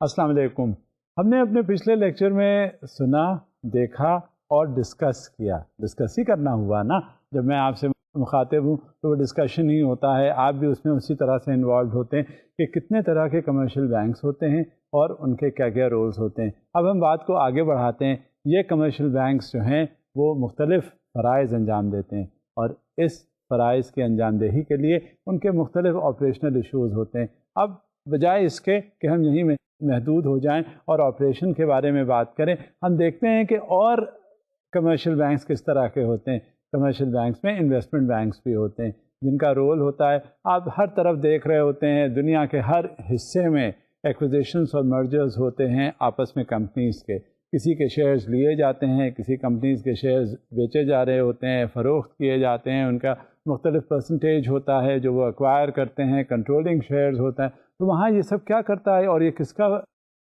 السلام علیکم. ہم نے اپنے پچھلے لیکچر میں سنا، دیکھا اور ڈسکس کیا. ڈسکس ہی کرنا ہوا نا، جب میں آپ سے مخاطب ہوں تو وہ ڈسکشن ہی ہوتا ہے. آپ بھی اس میں اسی طرح سے انوالوڈ ہوتے ہیں کہ کتنے طرح کے کمرشل بینکس ہوتے ہیں اور ان کے کیا کیا رولز ہوتے ہیں. اب ہم بات کو آگے بڑھاتے ہیں. یہ کمرشل بینکس جو ہیں وہ مختلف فرائض انجام دیتے ہیں اور اس فرائض کی انجام دہی کے لیے ان کے مختلف آپریشنل ایشوز ہوتے ہیں. اب بجائے اس کے کہ ہم یہیں میں محدود ہو جائیں اور آپریشن کے بارے میں بات کریں، ہم دیکھتے ہیں کہ اور کمرشل بینکس کس طرح کے ہوتے ہیں. کمرشل بینکس میں انویسٹمنٹ بینکس بھی ہوتے ہیں جن کا رول ہوتا ہے، آپ ہر طرف دیکھ رہے ہوتے ہیں، دنیا کے ہر حصے میں ایکوزیشنس اور مرجرز ہوتے ہیں آپس میں کمپنیز کے. کسی کے شیئرز لیے جاتے ہیں، کسی کمپنیز کے شیئرز بیچے جا رہے ہوتے ہیں، فروخت کیے جاتے ہیں. ان کا مختلف پرسنٹیج ہوتا ہے جو وہ ایکوائر کرتے ہیں، کنٹرولنگ شیئرز ہوتا ہے. تو وہاں یہ سب کیا کرتا ہے اور یہ کس کا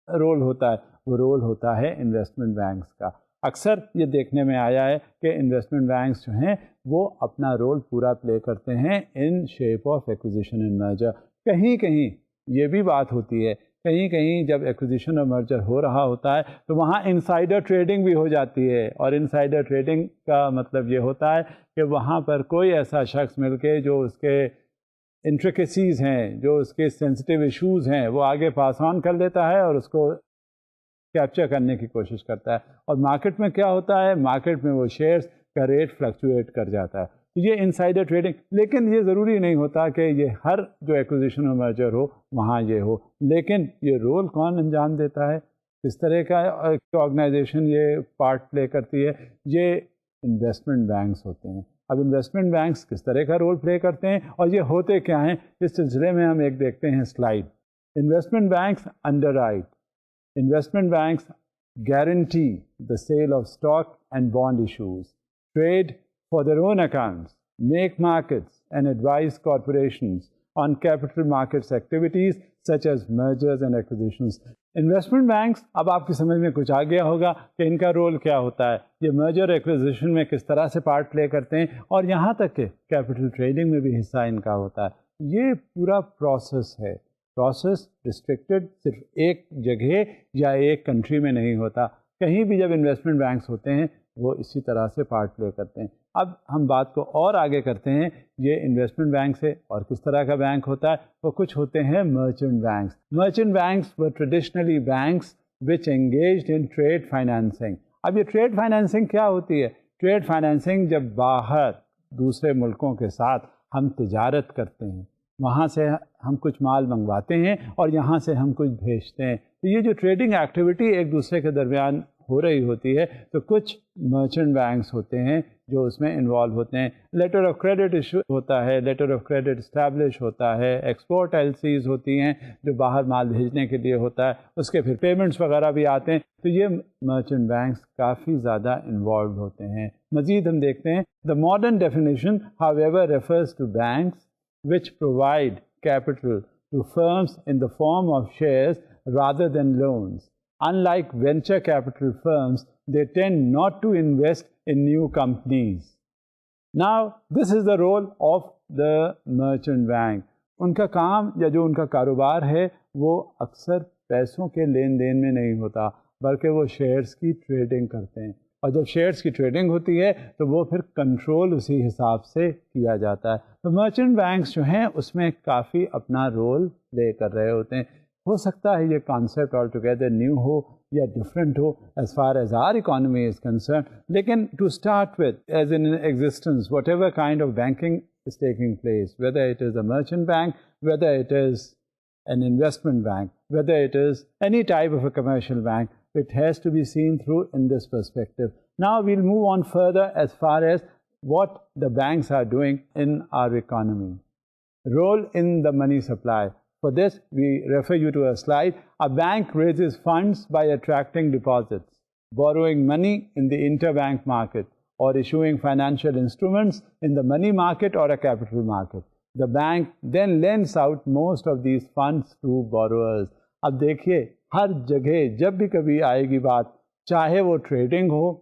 رول ہوتا ہے؟ وہ رول ہوتا ہے انویسٹمنٹ بینکس کا. اکثر یہ دیکھنے میں آیا ہے کہ انویسٹمنٹ بینکس جو ہیں وہ اپنا رول پورا پلے کرتے ہیں in shape of acquisition and merger. کہیں کہیں یہ بھی بات ہوتی ہے، کہیں کہیں جب ایکوزیشن اور مرجر ہو رہا ہوتا ہے تو وہاں انسائڈر ٹریڈنگ بھی ہو جاتی ہے. اور انسائڈر ٹریڈنگ کا مطلب یہ ہوتا ہے کہ وہاں پر کوئی ایسا شخص مل کے جو اس کے انٹریکیسیز ہیں، جو اس کے سینسٹیو ایشوز ہیں، وہ آگے پاس آن کر لیتا ہے اور اس کو کیپچر کرنے کی کوشش کرتا ہے. اور مارکیٹ میں کیا ہوتا ہے؟ مارکیٹ میں وہ شیئرز کا ریٹ فلکچویٹ کر جاتا ہے. یہ انسائڈر ٹریڈنگ. لیکن یہ ضروری نہیں ہوتا کہ یہ ہر جو ایکوزیشن اور مرجر ہو وہاں یہ ہو. لیکن یہ رول کون انجام دیتا ہے، کس طرح کا آرگنائزیشن یہ پارٹ پلے کرتی ہے؟ یہ انویسٹمنٹ بینکس ہوتے ہیں. اب انویسٹمنٹ بینکس کس طرح کا رول پلے کرتے ہیں اور یہ ہوتے کیا ہیں، اس سلسلے میں ہم ایک دیکھتے ہیں slide. Investment banks under right. Investment banks guarantee the sale of stock and bond issues, trade for their own accounts, make markets, and advise corporations on capital markets activities such as mergers and acquisitions. Investment banks، اب آپ کی سمجھ میں کچھ آ گیا ہوگا کہ ان کا رول کیا ہوتا ہے، یہ مرجر ایکوزیشن میں کس طرح سے پارٹ پلے کرتے ہیں اور یہاں تک کہ کیپٹل ٹریڈنگ میں بھی حصہ ان کا ہوتا ہے. یہ پورا پروسیس ہے. پروسیس ریسٹرکٹڈ صرف ایک جگہ یا ایک کنٹری میں نہیں ہوتا. کہیں بھی جب انویسٹمنٹ بینکس ہوتے ہیں وہ اسی طرح سے پارٹ پلے کرتے ہیں. اب ہم بات کو اور آگے کرتے ہیں. یہ انویسٹمنٹ بینکس ہے اور کس طرح کا بینک ہوتا ہے؟ وہ کچھ ہوتے ہیں merchant banks. Merchant banks were traditionally banks which engaged in trade financing. اب یہ ٹریڈ فائنینسنگ کیا ہوتی ہے؟ ٹریڈ فائنینسنگ جب باہر دوسرے ملکوں کے ساتھ ہم تجارت کرتے ہیں، وہاں سے ہم کچھ مال منگواتے ہیں اور یہاں سے ہم کچھ بھیجتے ہیں، تو یہ جو ٹریڈنگ ایکٹیویٹی ایک دوسرے کے درمیان ہو رہی ہوتی ہے تو کچھ مرچنٹ بینکس ہوتے ہیں جو اس میں انوالو ہوتے ہیں. لیٹر آف کریڈٹ ایشو ہوتا ہے، لیٹر آف کریڈٹ اسٹیبلش ہوتا ہے، ایکسپورٹ ایل سیز ہوتی ہیں جو باہر مال بھیجنے کے لیے ہوتا ہے، اس کے پھر پیمنٹس وغیرہ بھی آتے ہیں. تو یہ مرچنٹ بینکس کافی زیادہ انوالوڈ ہوتے ہیں. مزید ہم دیکھتے ہیں the modern definition however refers to banks which provide capital to firms in the form of shares rather than loans. Unlike venture capital firms, they tend not to invest in new companies. Now, this is the role of the merchant bank. ان کا کام یا جو ان کا کاروبار ہے وہ اکثر پیسوں کے لین دین میں نہیں ہوتا بلکہ وہ شیئرز کی ٹریڈنگ کرتے ہیں. اور جب شیئرز کی ٹریڈنگ ہوتی ہے تو وہ پھر کنٹرول اسی حساب سے کیا جاتا ہے. تو مرچنٹ بینکس جو ہیں اس میں کافی اپنا رول پلے کر رہے ہوتے ہیں. ہو سکتا ہے یہ کانسیپٹ آل ٹوگیدر نیو ہو یا ڈفرینٹ ہو as far as our economy is concern, لیکن to start with as in existence whatever kind of banking is taking place, whether it is a merchant bank, whether it is an investment bank, whether it is any type of a commercial bank, it has to be seen through in this perspective. Now we'll move on further as far as what the banks are doing in our economy. Role in the money supply. For this, we refer you to a slide. A bank raises funds by attracting deposits, borrowing money in the interbank market, or issuing financial instruments in the money market or a capital market. The bank then lends out most of these funds to borrowers. اب دیکھیے ہر جگہ جب بھی کبھی آئے گی بات، چاہے وہ ٹریڈنگ ہو،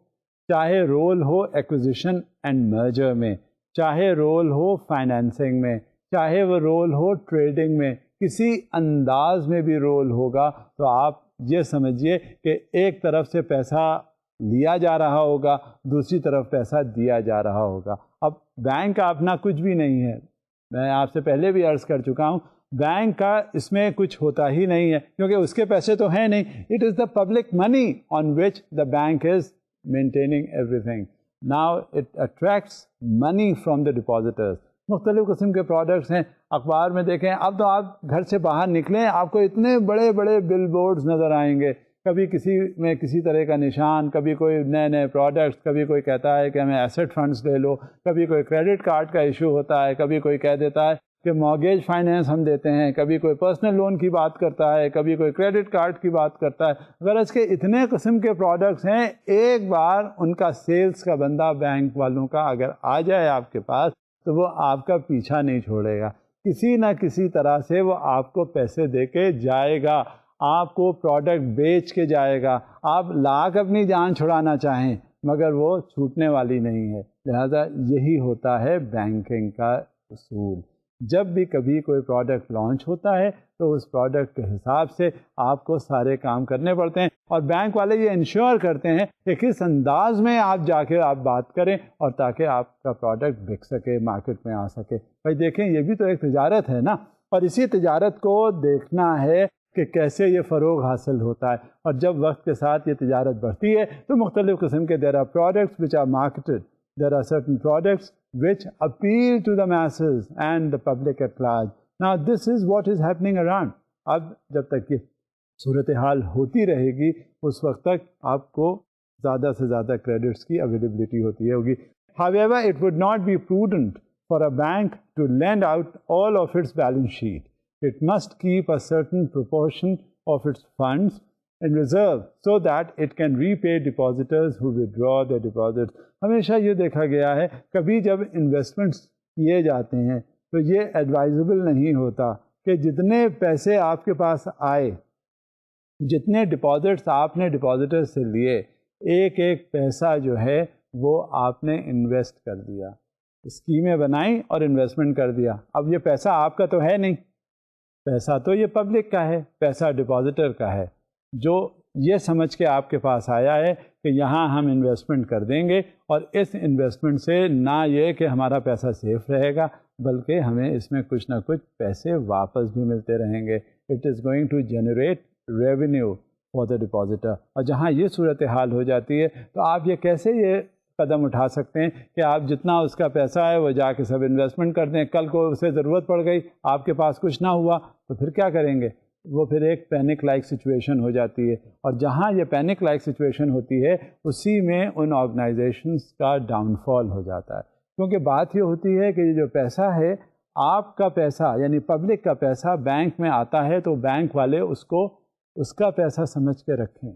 چاہے رول ہو ایکوزیشن اینڈ مرجر میں، چاہے رول ہو فائنینسنگ میں، چاہے وہ رول ہو ٹریڈنگ میں، کسی انداز میں بھی رول ہوگا تو آپ یہ سمجھیے کہ ایک طرف سے پیسہ لیا جا رہا ہوگا، دوسری طرف پیسہ دیا جا رہا ہوگا۔ اب بینک کا اپنا کچھ بھی نہیں ہے، میں آپ سے پہلے بھی عرض کر چکا ہوں، بینک کا اس میں کچھ ہوتا ہی نہیں ہے کیونکہ اس کے پیسے تو ہیں نہیں۔ It is the public money on which the bank is maintaining ایوری تھنگ۔ Now it attracts money from the depositors. مختلف قسم کے پروڈکٹس ہیں، اخبار میں دیکھیں، اب تو آپ گھر سے باہر نکلیں آپ کو اتنے بڑے بڑے بل بورڈز نظر آئیں گے، کبھی کسی میں کسی طرح کا نشان، کبھی کوئی نئے نئے پروڈکٹس، کبھی کوئی کہتا ہے کہ ہمیں ایسٹ فنڈز لے لو، کبھی کوئی کریڈٹ کارڈ کا ایشو ہوتا ہے، کبھی کوئی کہہ دیتا ہے کہ مارگیج فائنینس ہم دیتے ہیں، کبھی کوئی پرسنل لون کی بات کرتا ہے، کبھی کوئی کریڈٹ کارڈ کی بات کرتا ہے۔ غرض کے اتنے قسم کے پروڈکٹس ہیں، ایک بار ان کا سیلز کا بندہ بینک والوں کا اگر آ جائے آپ کے پاس تو وہ آپ کا پیچھا نہیں چھوڑے گا، کسی نہ کسی طرح سے وہ آپ کو پیسے دے کے جائے گا، آپ کو پروڈکٹ بیچ کے جائے گا۔ آپ لاکھ اپنی جان چھڑانا چاہیں مگر وہ چھوٹنے والی نہیں ہے۔ لہذا یہی ہوتا ہے بینکنگ کا اصول۔ جب بھی کبھی کوئی پروڈکٹ لانچ ہوتا ہے تو اس پروڈکٹ کے حساب سے آپ کو سارے کام کرنے پڑتے ہیں، اور بینک والے یہ انشور کرتے ہیں کہ کس انداز میں آپ جا کے آپ بات کریں اور تاکہ آپ کا پروڈکٹ بک سکے، مارکیٹ میں آ سکے۔ بھائی دیکھیں، یہ بھی تو ایک تجارت ہے نا، اور اسی تجارت کو دیکھنا ہے کہ کیسے یہ فروغ حاصل ہوتا ہے۔ اور جب وقت کے ساتھ یہ تجارت بڑھتی ہے تو مختلف قسم کے there are products which are marketed, there are certain products which appeal to the masses and the public at large. Now this is what is happening around. اب جب تک یہ صورتحال ہوتی رہے گی اس وقت تک آپ کو زیادہ سے زیادہ کریڈٹس کی اویلیبلٹی ہوتی ہوگی۔ However, it would not be prudent for a bank to lend out all of its balance sheet. It must keep a certain proportion of its funds in reserve so that it can repay depositors who withdraw their deposits. ہمیشہ یہ دیکھا گیا ہے کبھی جب investments کیے جاتے ہیں تو یہ ایڈوائزبل نہیں ہوتا کہ جتنے پیسے آپ کے پاس آئے، جتنے ڈپازٹس آپ نے ڈپازیٹر سے لیے، ایک ایک پیسہ جو ہے وہ آپ نے انویسٹ کر دیا، اسکیمیں بنائیں اور انویسٹمنٹ کر دیا۔ اب یہ پیسہ آپ کا تو ہے نہیں، پیسہ تو یہ پبلک کا ہے، پیسہ ڈپازیٹر کا ہے، جو یہ سمجھ کے آپ کے پاس آیا ہے کہ یہاں ہم انویسٹمنٹ کر دیں گے، اور اس انویسٹمنٹ سے نہ یہ کہ ہمارا پیسہ سیف رہے گا بلکہ ہمیں اس میں کچھ نہ کچھ پیسے واپس بھی ملتے رہیں گے۔ It is going to generate revenue for the depositor. اور جہاں یہ صورتحال ہو جاتی ہے تو آپ یہ کیسے یہ قدم اٹھا سکتے ہیں کہ آپ جتنا اس کا پیسہ ہے وہ جا کے سب انویسٹمنٹ کر دیں، کل کو اسے ضرورت پڑ گئی، آپ کے پاس کچھ نہ ہوا تو پھر کیا کریں گے؟ وہ پھر ایک پینک لائک سچویشن ہو جاتی ہے، اور جہاں یہ پینک لائک سچویشن ہوتی ہے اسی میں ان آرگنائزیشنس کا ڈاؤن فال ہو جاتا ہے۔ کیونکہ بات یہ ہوتی ہے کہ یہ جو پیسہ ہے، آپ کا پیسہ یعنی پبلک کا پیسہ بینک میں آتا ہے تو بینک والے اس کو اس کا پیسہ سمجھ کے رکھیں،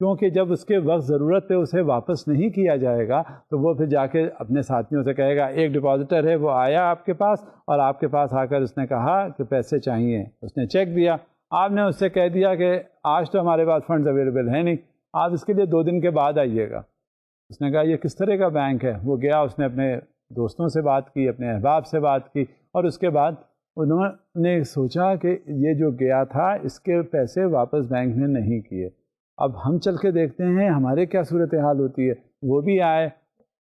کیونکہ جب اس کے وقت ضرورت پہ اسے واپس نہیں کیا جائے گا تو وہ پھر جا کے اپنے ساتھیوں سے کہے گا، ایک ڈپازیٹر ہے وہ آیا آپ کے پاس اور آپ کے پاس آ کر اس نے کہا کہ پیسے چاہیے، اس نے چیک دیا، آپ نے اس سے کہہ دیا کہ آج تو ہمارے پاس فنڈز اویلیبل ہیں نہیں، آپ اس کے لیے 2 دن کے بعد آئیے گا۔ اس نے کہا یہ کس طرح کا بینک ہے؟ وہ گیا، اس نے اپنے دوستوں سے بات کی، اپنے احباب سے بات کی، اور اس کے بعد انہوں نے سوچا کہ یہ جو گیا تھا اس کے پیسے واپس بینک نے نہیں کیے، اب ہم چل کے دیکھتے ہیں ہمارے کیا صورتحال ہوتی ہے۔ وہ بھی آئے،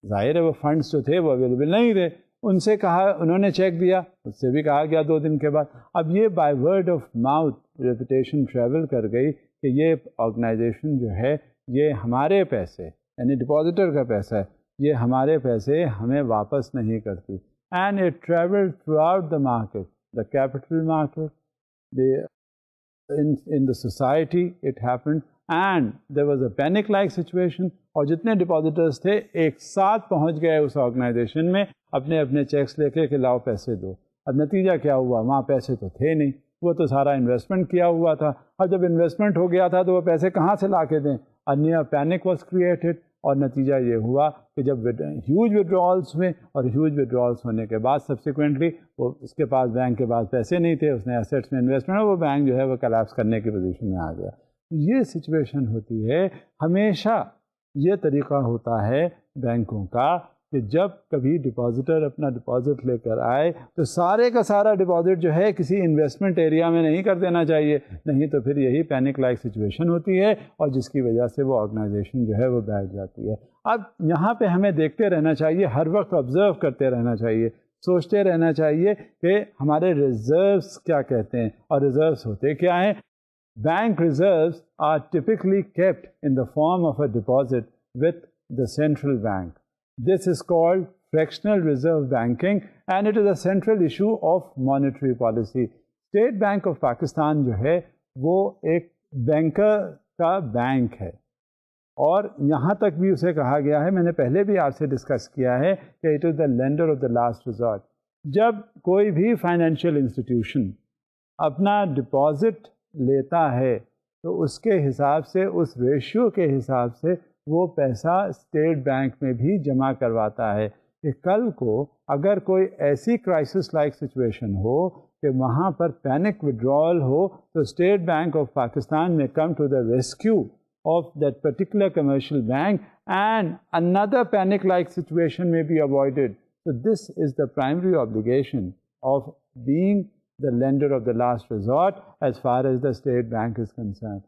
ظاہر ہے وہ فنڈز جو تھے وہ اویلیبل نہیں تھے، ان سے کہا، انہوں نے چیک دیا، اس سے بھی کہا گیا 2 دن کے بعد۔ اب یہ by word of mouth reputation travel کر گئی کہ یہ آرگنائزیشن جو ہے یہ ہمارے پیسے یعنی ڈپازیٹر کا پیسہ ہے، یہ ہمارے پیسے ہمیں واپس نہیں کرتی۔ And it travel through out the market, the capital market, in the society it happened and there was a panic like situation، اور جتنے ڈپازیٹرز تھے ایک ساتھ پہنچ گئے اس آرگنائزیشن میں اپنے اپنے چیکس لے کے کہ لاؤ پیسے دو۔ اب نتیجہ کیا ہوا؟ وہاں پیسے تو تھے نہیں، وہ تو سارا انویسٹمنٹ کیا ہوا تھا، اور جب انویسٹمنٹ ہو گیا تھا تو وہ پیسے کہاں سے لا کے دیں؟ انیا پینک واز کریٹڈ، اور نتیجہ یہ ہوا کہ جب ہیوج وڈرالس ہوئے، اور ہیوج وڈرالس ہونے کے بعد سبسیکوینٹلی وہ اس کے پاس بینک کے پاس پیسے نہیں تھے، اس نے ایسیٹس میں انویسٹمنٹ، وہ بینک جو ہے وہ کلیپس کرنے کی پوزیشن میں آ گیا۔ یہ سچویشن ہوتی ہے، ہمیشہ یہ طریقہ ہوتا ہے بینکوں کا کہ جب کبھی ڈپازیٹر اپنا ڈپازٹ لے کر آئے تو سارے کا سارا ڈپازٹ جو ہے کسی انویسٹمنٹ ایریا میں نہیں کر دینا چاہیے، نہیں تو پھر یہی پینک لائک سچویشن ہوتی ہے اور جس کی وجہ سے وہ آرگنائزیشن جو ہے وہ بیٹھ جاتی ہے۔ اب یہاں پہ ہمیں دیکھتے رہنا چاہیے، ہر وقت آبزرو کرتے رہنا چاہیے، سوچتے رہنا چاہیے کہ ہمارے ریزروز کیا کہتے ہیں اور ریزروز ہوتے کیا ہیں۔ Bank reserves are typically kept in the form of a deposit with the central bank. This is called fractional reserve banking and it is a central issue of monetary policy. State Bank of Pakistan جو ہے وہ ایک banker کا bank ہے اور یہاں تک بھی اسے کہا گیا ہے، میں نے پہلے بھی آپ سے ڈسکس کیا ہے کہ it is the lander of the last resort. جب کوئی بھی فائنینشیل انسٹیٹیوشن اپنا ڈپازٹ لیتا ہے تو اس کے حساب سے، اس ریشیو کے حساب سے وہ پیسہ اسٹیٹ بینک میں بھی جمع کرواتا ہے کہ کل کو اگر کوئی ایسی کرائسس لائک سچویشن ہو کہ وہاں پر پینک وڈرال ہو تو اسٹیٹ بینک آف پاکستان میں come to the rescue of that particular commercial bank and another panic like situation may be avoided. So this is the primary obligation of being the lender of the last resort as far as the state bank is concerned.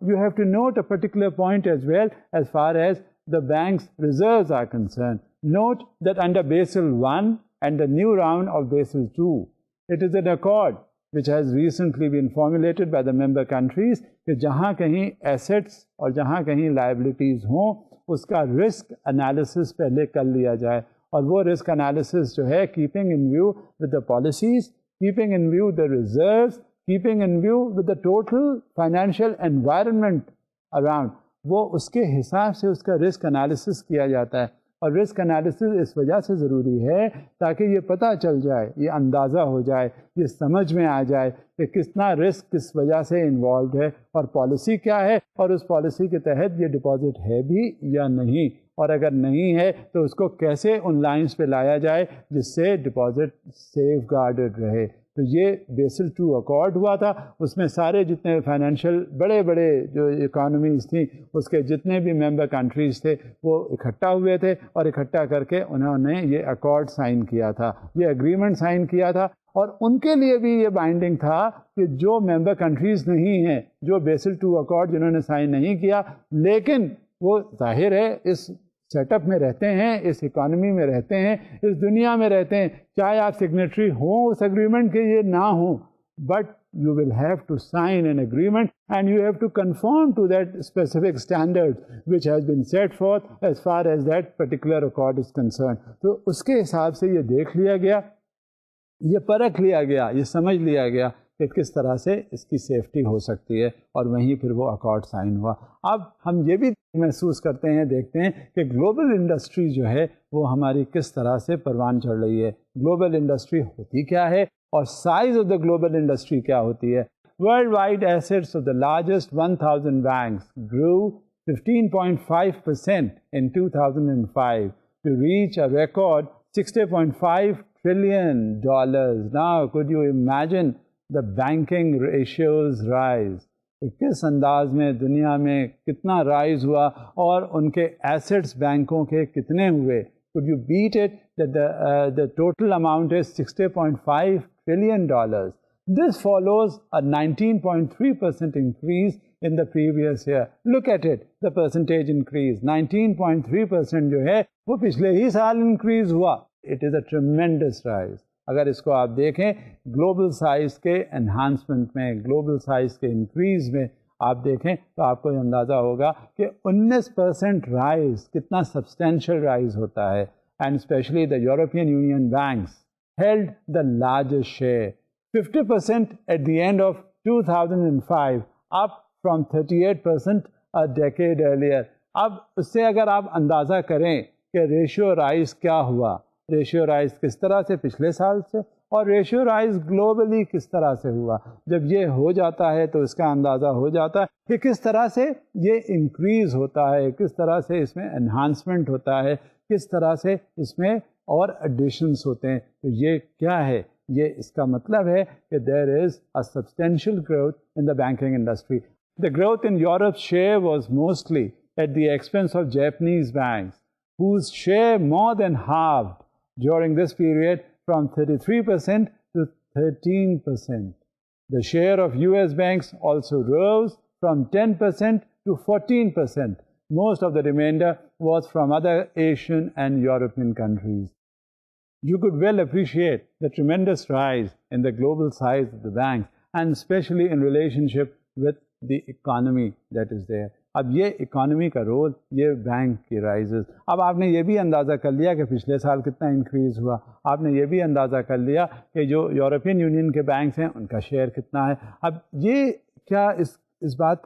You have to note a particular point as well as far as the bank's reserves are concerned. Note that under Basel I and the new round of Basel II, it is an accord which has recently been formulated by the member countries کہ جہاں کہیں assets اور جہاں کہیں liabilities ہوں اس کا risk analysis پہلے کر لیا جائے، اور وہ رسک انالیسس جو ہے keeping in view with the policies, keeping in view the reserves, keeping in view with the total financial environment around, وہ اس کے حساب سے اس کا رسک انالیسس کیا جاتا ہے۔ اور رسک انالیسس اس وجہ سے ضروری ہے تاکہ یہ پتہ چل جائے، یہ اندازہ ہو جائے، یہ سمجھ میں آ جائے کہ کتنا رسک کس وجہ سے انوالوڈ ہے اور پالیسی کیا ہے، اور اس پالیسی کے تحت یہ ڈپازٹ ہے بھی یا نہیں، اور اگر نہیں ہے تو اس کو کیسے ان لائنز پہ لایا جائے جس سے ڈپازٹ سیف گارڈڈ رہے۔ تو یہ بیسل II اکارڈ ہوا تھا، اس میں سارے جتنے فائنینشیل بڑے بڑے جو اکانومیز تھیں اس کے جتنے بھی ممبر کنٹریز تھے وہ اکٹھا ہوئے تھے اور اکٹھا کر کے انہوں نے یہ اکارڈ سائن کیا تھا، یہ اگریمنٹ سائن کیا تھا، اور ان کے لیے بھی یہ بائنڈنگ تھا کہ جو ممبر کنٹریز نہیں ہیں، جو بیسل II اکارڈ جنہوں نے سائن نہیں کیا لیکن وہ ظاہر ہے اس سیٹ اپ میں رہتے ہیں، اس اکانومی میں رہتے ہیں، اس دنیا میں رہتے ہیں، چاہے آپ سگنیٹری ہوں اس اگریمنٹ کے یہ نہ ہوں، but you will have to sign an agreement and you have to conform to that specific standard which has been set forth as far as that particular accord is concerned. تو اس کے حساب سے یہ دیکھ لیا گیا، یہ پرکھ لیا گیا، یہ سمجھ لیا گیا کہ کس طرح سے اس کی سیفٹی ہو سکتی ہے، اور وہیں پھر وہ اکارڈ سائن ہوا۔ اب ہم یہ بھی محسوس کرتے ہیں، دیکھتے ہیں کہ گلوبل انڈسٹری جو ہے وہ ہماری کس طرح سے پروان چڑھ رہی ہے۔ گلوبل انڈسٹری ہوتی کیا ہے اور size of the global industry کیا ہوتی ہے۔ Worldwide assets of the largest 1000 banks grew 15.5% in 2005 to reach a record $60.5 trillion. Now, could you imagine the banking ratios rise؟ کس انداز میں دنیا میں کتنا رائز ہوا اور ان کے ایسٹس بینکوں کے کتنے ہوئے۔ Could you beat it that the total amount is $60.5 trillion. This follows a 19.3% increase in the previous year. Look at it, the percentage increase 19.3% جو ہے وہ پچھلے ہی سال انکریز ہوا۔ It is a tremendous rise. اگر اس کو آپ دیکھیں گلوبل سائز کے انہانسمنٹ میں، گلوبل سائز کے انکریز میں آپ دیکھیں تو آپ کو یہ اندازہ ہوگا کہ 19% رائز کتنا سبسٹینشیل رائز ہوتا ہے۔ And especially the European Union banks held the largest share, 50% at the end of 2005, up from 38% a decade earlier. اب اس سے اگر آپ اندازہ کریں کہ ریشیو رائز کیا ہوا، ریشیو رائز کس طرح سے پچھلے سال سے اور ریشیو رائز گلوبلی کس طرح سے ہوا، جب یہ ہو جاتا ہے تو اس کا اندازہ ہو جاتا ہے کہ کس طرح سے یہ انکریز ہوتا ہے، کس طرح سے اس میں انہانسمنٹ ہوتا ہے، کس طرح سے اس میں اور ایڈیشنس ہوتے ہیں۔ تو یہ کیا ہے؟ یہ اس کا مطلب ہے کہ there is a substantial growth in the banking industry. The growth in Europe share was mostly at the expense of Japanese banks whose share more than halved during this period from 33% to 13%. The share of US banks also rose from 10% to 14%. Most of the remainder was from other Asian and European countries. You could well appreciate the tremendous rise in the global size of the banks, and especially in relationship with the economy that is there. اب یہ economy کا role, یہ bank کی rises. اب آپ نے یہ بھی اندازہ کر لیا کہ پچھلے سال کتنا انکریز ہوا. آپ نے یہ بھی اندازہ کر لیا کہ جو یورپین یونین کے بینکس ہیں ان کا شیئر کتنا ہے. اب یہ کیا اس بات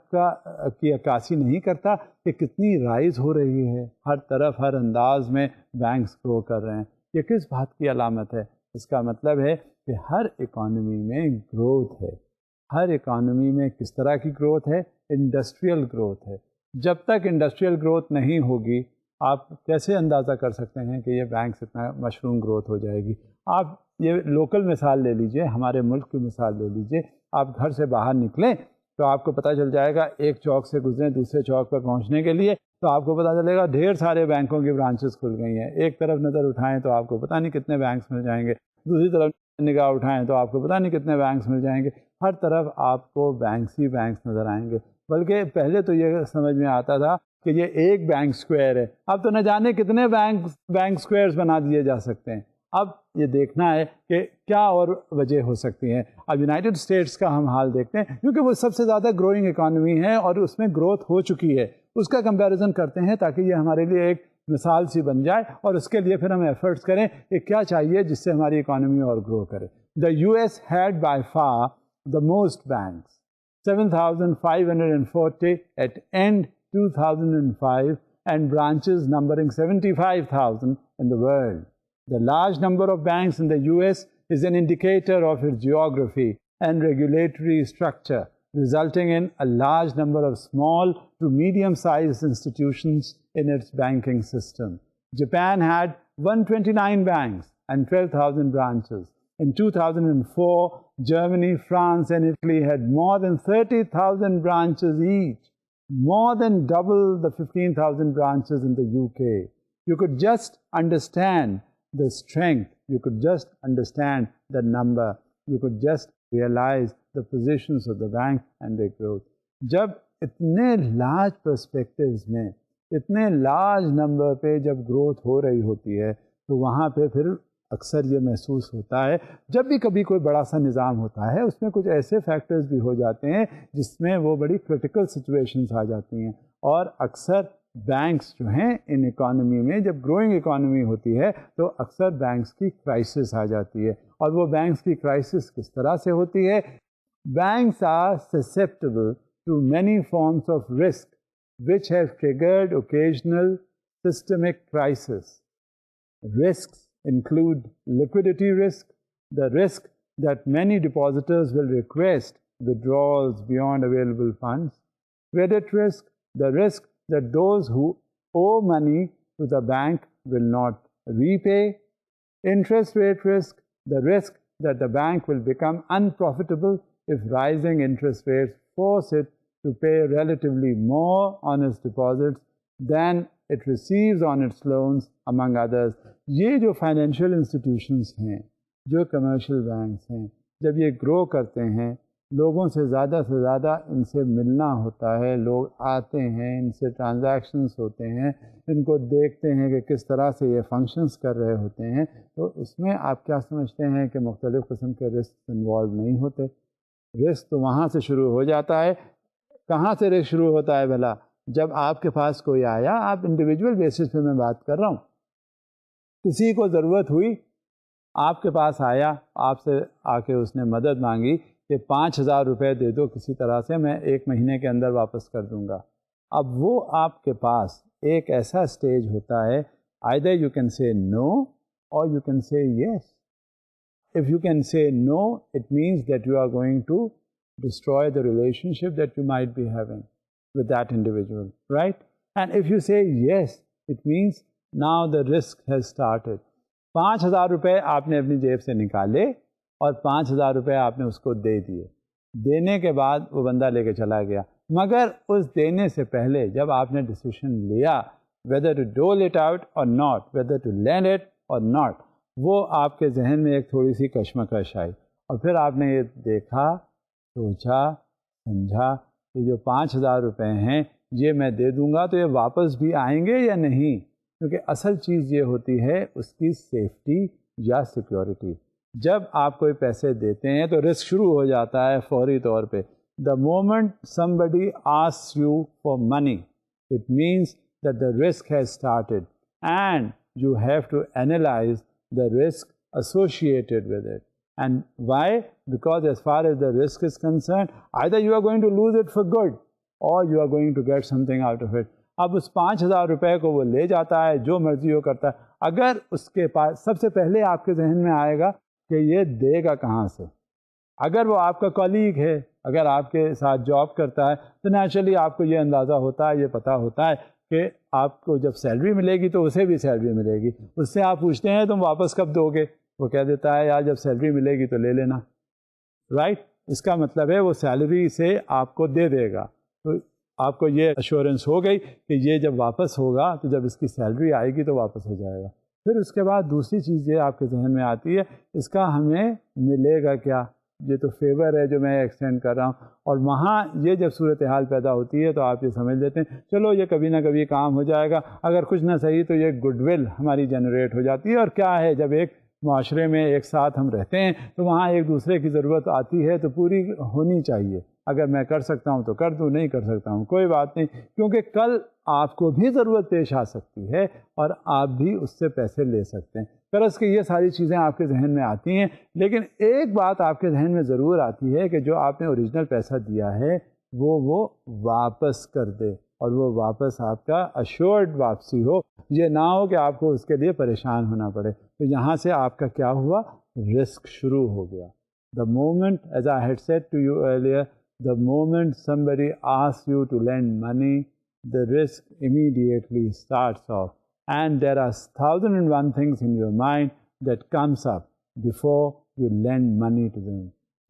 کی عکاسی نہیں کرتا کہ کتنی رائز ہو رہی ہے؟ ہر طرف ہر انداز میں بینکس گرو کر رہے ہیں. یہ کس بات کی علامت ہے؟ اس کا مطلب ہے کہ ہر اکانومی میں گروتھ ہے. ہر اکانومی میں کس طرح کی گروتھ ہے؟ انڈسٹریل گروتھ ہے. جب تک انڈسٹریل گروتھ نہیں ہوگی آپ کیسے اندازہ کر سکتے ہیں کہ یہ بینکس اتنا مشروم گروتھ ہو جائے گی؟ آپ یہ لوکل مثال لے لیجئے، ہمارے ملک کی مثال لے لیجئے. آپ گھر سے باہر نکلیں تو آپ کو پتہ چل جائے گا، ایک چوک سے گزریں دوسرے چوک پر پہنچنے کے لیے تو آپ کو پتہ چلے گا ڈھیر سارے بینکوں کی برانچز کھل گئی ہیں. ایک طرف نظر اٹھائیں تو آپ کو پتہ نہیں کتنے بینکس مل جائیں گے، دوسری طرف نگاہ اٹھائیں تو آپ کو پتہ نہیں کتنے بینکس مل جائیں گے. ہر طرف آپ کو بینکس ہی بینکس نظر آئیں گے. بلکہ پہلے تو یہ سمجھ میں آتا تھا کہ یہ ایک بینک اسکوائر ہے، اب تو نہ جانے کتنے بینک اسکوائرز بنا دیے جا سکتے ہیں. اب یہ دیکھنا ہے کہ کیا اور وجہ ہو سکتی ہیں. اب یونائٹڈ اسٹیٹس کا ہم حال دیکھتے ہیں کیونکہ وہ سب سے زیادہ گروئنگ اکانومی ہے اور اس میں گروتھ ہو چکی ہے. اس کا کمپیریزن کرتے ہیں تاکہ یہ ہمارے لیے ایک مثال سی بن جائے اور اس کے لیے پھر ہم ایفرٹس کریں کہ کیا چاہیے جس سے ہماری اکانومی اور گرو کرے. دا US had by far the most banks, 7,540 at end 2005 and branches numbering 75,000 in the world. The large number of banks in the US is an indicator of its geography and regulatory structure, resulting in a large number of small to medium-sized institutions in its banking system. Japan had 129 banks and 12,000 branches. In 2004, Germany, France, and Italy had more than 30,000 branches each, more than double the 15,000 branches in the UK. You could just understand the strength, you could just understand the number, you could just realize the positions of the bank and their growth. جب اتنے large perspectives میں اتنے large number پہ جب growth ہو رہی ہوتی ہے تو وہاں پہ پھر اکثر یہ محسوس ہوتا ہے جب بھی کبھی کوئی بڑا سا نظام ہوتا ہے اس میں کچھ ایسے فیکٹرز بھی ہو جاتے ہیں جس میں وہ بڑی کرٹیکل سچویشنز آ جاتی ہیں. اور اکثر بینکس جو ہیں ان اکانومی میں جب گروئنگ اکانومی ہوتی ہے تو اکثر بینکس کی کرائسس آ جاتی ہے. اور وہ بینکس کی کرائسس کس طرح سے ہوتی ہے؟ Banks are susceptible to many forms of risk which have triggered occasional systemic crisis. Risks include liquidity risk, the risk that many depositors will request withdrawals beyond available funds, credit risk, the risk that those who owe money to the bank will not repay, interest rate risk, the risk that the bank will become unprofitable if rising interest rates force it to pay relatively more on its deposits than it receives on its loans, among others. یہ جو financial institutions ہیں، جو commercial banks ہیں، جب یہ گرو کرتے ہیں لوگوں سے زیادہ ان سے ملنا ہوتا ہے، لوگ آتے ہیں، ان سے ٹرانزیکشنس ہوتے ہیں، ان کو دیکھتے ہیں کہ کس طرح سے یہ فنکشنز کر رہے ہوتے ہیں، تو اس میں آپ کیا سمجھتے ہیں کہ مختلف قسم کے رسک انوالو نہیں ہوتے؟ رسک تو وہاں سے شروع ہو جاتا ہے. کہاں سے رسک شروع ہوتا ہے بھلا؟ جب آپ کے پاس کوئی آیا، آپ انڈیویجول بیسس پہ میں بات کر رہا ہوں، کسی کو ضرورت ہوئی، آپ کے پاس آیا، آپ سے آ کے اس نے مدد مانگی کہ 5,000 روپے دے دو کسی طرح سے، میں 1 مہینے کے اندر واپس کر دوں گا. اب وہ آپ کے پاس ایک ایسا سٹیج ہوتا ہے، either you can say no or you can say yes. If you can say no, it means that you are going to destroy the relationship that you might be having with that individual, right? And if you say yes, it means now the risk has started. 5,000 روپے آپ نے اپنی جیب سے نکالے اور 5,000 روپے آپ نے اس کو دے دیے. دینے کے بعد وہ بندہ لے کے چلا گیا، مگر اس دینے سے پہلے جب آپ نے ڈیسیشن لیا whether to dole it out or not, whether to lend it or not. وہ آپ کے ذہن میں ایک تھوڑی سی کشمکش آئی اور پھر آپ نے یہ دیکھا، سوچا، سمجھا کہ جو 5,000 روپے ہیں یہ میں دے دوں گا تو یہ واپس بھی آئیں گے یا نہیں، کیونکہ اصل چیز یہ ہوتی ہے اس کی سیفٹی یا سیکیورٹی. جب آپ کوئی پیسے دیتے ہیں تو رسک شروع ہو جاتا ہے فوری طور پہ. The moment somebody asks you for money, it means that the risk has started and you have to analyze the risk associated with it. And why? Because as far as the risk is concerned, either you are going to lose it for good or you are going to get something out of it. اب اس 5,000 روپے کو وہ لے جاتا ہے، جو مرضی وہ کرتا ہے. اگر اس کے پاس سب سے پہلے آپ کے ذہن میں آئے گا کہ یہ دے گا کہاں سے. اگر وہ آپ کا کولیگ ہے، اگر آپ کے ساتھ جاب کرتا ہے تو نیچرلی آپ کو یہ اندازہ ہوتا ہے، یہ پتہ ہوتا ہے کہ آپ کو جب سیلری ملے گی تو اسے بھی سیلری ملے گی. اس سے آپ پوچھتے ہیں تم واپس کب دو گے؟ وہ کہہ دیتا ہے یار جب سیلری ملے گی تو لے لینا. رائٹ؟ اس کا مطلب ہے وہ سیلری سے آپ کو دے دے گا. تو آپ کو یہ ایشورنس ہو گئی کہ یہ جب واپس ہوگا تو جب اس کی سیلری آئے گی تو واپس ہو جائے گا. پھر اس کے بعد دوسری چیز یہ آپ کے ذہن میں آتی ہے، اس کا ہمیں ملے گا کیا؟ یہ تو فیور ہے جو میں ایکسٹینڈ کر رہا ہوں. اور وہاں یہ جب صورتحال پیدا ہوتی ہے تو آپ یہ سمجھ لیتے ہیں چلو یہ کبھی نہ کبھی کام ہو جائے گا. اگر کچھ نہ صحیح تو یہ گڈ ول ہماری جنریٹ ہو جاتی ہے. اور کیا ہے، جب ایک معاشرے میں ایک ساتھ ہم رہتے ہیں تو وہاں ایک دوسرے کی ضرورت آتی ہے تو پوری ہونی چاہیے. اگر میں کر سکتا ہوں تو کر دوں، نہیں کر سکتا ہوں کوئی بات نہیں، کیونکہ کل آپ کو بھی ضرورت پیش آ سکتی ہے اور آپ بھی اس سے پیسے لے سکتے ہیں. غرض کہ یہ ساری چیزیں آپ کے ذہن میں آتی ہیں، لیکن ایک بات آپ کے ذہن میں ضرور آتی ہے کہ جو آپ نے اوریجنل پیسہ دیا ہے وہ واپس کر دے، اور وہ واپس آپ کا ایشورڈ واپسی ہو. یہ نہ ہو کہ آپ کو اس کے لیے پریشان ہونا پڑے. تو یہاں سے آپ کا کیا ہوا؟ رسک شروع ہو گیا. The moment, as I had said to you earlier, the moment somebody asks you to lend money, the risk immediately starts off. And there are 1,001 things in your mind that comes up before you lend money to them.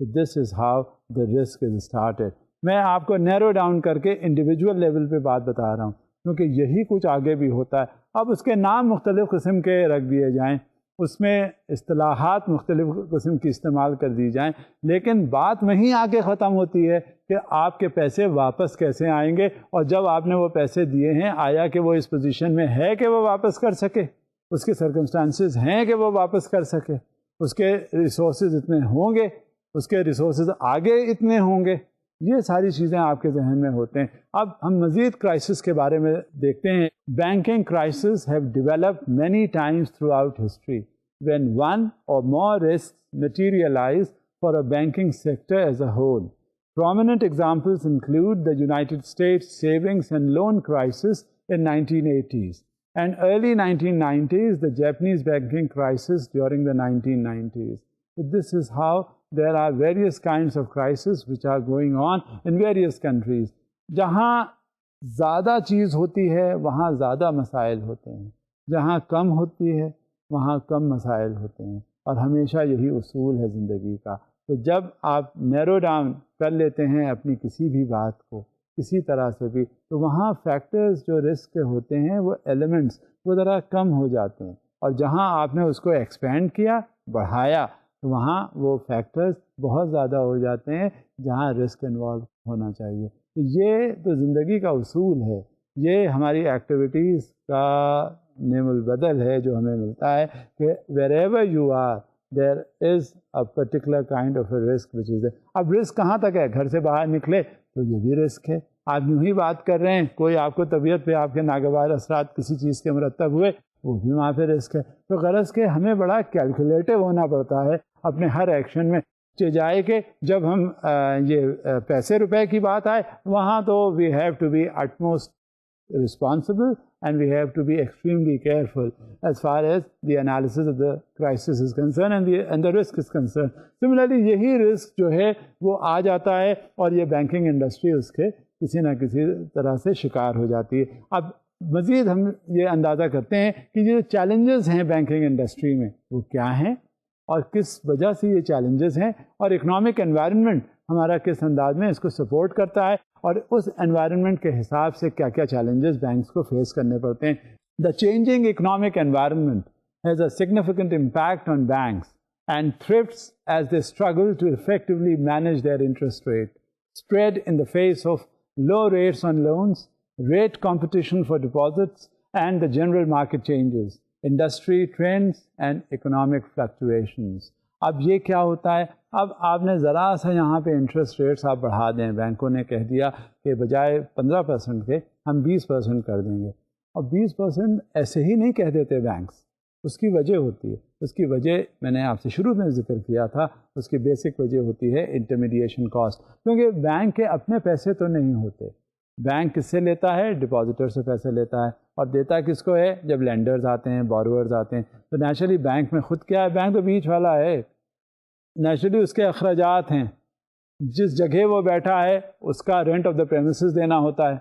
So this is how the risk is started. میں آپ کو narrow down کر کے individual level پہ بات بتا رہا ہوں کیونکہ یہی کچھ آگے بھی ہوتا ہے. اب اس کے نام مختلف قسم کے رکھ دیے جائیں، اس میں اصطلاحات مختلف قسم کی استعمال کر دی جائیں، لیکن بات وہیں آ کے ختم ہوتی ہے کہ آپ کے پیسے واپس کیسے آئیں گے. اور جب آپ نے وہ پیسے دیے ہیں، آیا کہ وہ اس پوزیشن میں ہے کہ وہ واپس کر سکے؟ اس کے سرکمسٹانسز ہیں کہ وہ واپس کر سکے؟ اس کے ریسورسز اتنے ہوں گے؟ اس کے ریسورسز آگے اتنے ہوں گے؟ یہ ساری چیزیں آپ کے ذہن میں ہوتے ہیں. اب ہم مزید کرائسس کے بارے میں دیکھتے ہیں. Banking crisis have developed many Times through out history when one or more risks materialize for a banking sector as a whole. Prominent examples include the United States savings and loan crisis in 1980s and early 1990s, the Japanese banking crisis during the 1990s. So this is how there are various kinds of crises which are going on in various countries. جہاں زیادہ چیز ہوتی ہے وہاں زیادہ مسائل ہوتے ہیں، جہاں کم ہوتی ہے وہاں کم مسائل ہوتے ہیں، اور ہمیشہ یہی اصول ہے زندگی کا. تو جب آپ نیرو ڈاؤن کر لیتے ہیں اپنی کسی بھی بات کو کسی طرح سے بھی، تو وہاں فیکٹرز جو رسک کے ہوتے ہیں وہ ایلیمنٹس وہ ذرا کم ہو جاتے ہیں. اور جہاں آپ نے اس کو ایکسپینڈ کیا، بڑھایا، تو وہاں وہ فیکٹرز بہت زیادہ ہو جاتے ہیں جہاں رسک انوالو ہونا چاہیے. تو یہ تو زندگی کا اصول ہے، یہ ہماری ایکٹیویٹیز کا نعم البدل ہے جو ہمیں ملتا ہے کہ wherever you are there is a particular kind of a risk which is there. اب رسک کہاں تک ہے؟ گھر سے باہر نکلے تو یہ بھی رسک ہے. آپ یوں ہی بات کر رہے ہیں، کوئی آپ کو طبیعت پہ آپ کے ناگوار اثرات کسی چیز کے مرتب ہوئے، وہ بھی وہاں پہ رسک ہے. تو غرض کہ ہمیں بڑا کیلکولیٹو ہونا پڑتا ہے اپنے ہر ایکشن میں. جائے کہ جب ہم یہ پیسے روپے کی بات آئے وہاں تو we have to be utmost responsible and we have to be extremely careful as far as the analysis of the crisis is concerned and the risk is concerned. Similarly یہی رسک جو ہے وہ آ جاتا ہے اور یہ بینکنگ انڈسٹری اس کے کسی نہ کسی طرح سے شکار ہو جاتی ہے. اب مزید ہم یہ اندازہ کرتے ہیں کہ یہ چیلنجز ہیں بینکنگ انڈسٹری میں وہ کیا ہیں اور کس وجہ سے یہ چیلنجز ہیں، اور اکنامک انوائرمنٹ ہمارا کس انداز میں اس کو سپورٹ کرتا ہے اور اس انوائرمنٹ کے حساب سے کیا کیا چیلنجز بینکس کو فیس کرنے پڑتے ہیں. The changing economic environment has a significant impact on banks and thrifts as they struggle to effectively manage their interest rate spread in the face of low rates on loans, rate competition for deposits, and the general market changes, industry trends, and economic fluctuations. اب یہ کیا ہوتا ہے؟ اب آپ نے ذرا سا یہاں پہ انٹرسٹ ریٹس آپ بڑھا دیں، بینکوں نے کہہ دیا کہ بجائے 15% کے ہم 20% کر دیں گے. اور 20% ایسے ہی نہیں کہہ دیتے بینکس، اس کی وجہ ہوتی ہے. اس کی وجہ میں نے آپ سے شروع میں ذکر کیا تھا، اس کی بیسک وجہ ہوتی ہے انٹرمیڈیشن کاسٹ. کیونکہ بینک کے اپنے پیسے تو نہیں ہوتے، بینک کس سے لیتا ہے؟ ڈپازیٹر سے پیسے لیتا ہے. اور دیتا کس کو ہے؟ جب لینڈرز آتے ہیں، بوروورز آتے ہیں. تو نیچرلی بینک میں خود کیا ہے؟ بینک تو بیچ والا ہے. نیچرلی اس کے اخراجات ہیں، جس جگہ وہ بیٹھا ہے اس کا رینٹ آف دا پریمیسز دینا ہوتا ہے.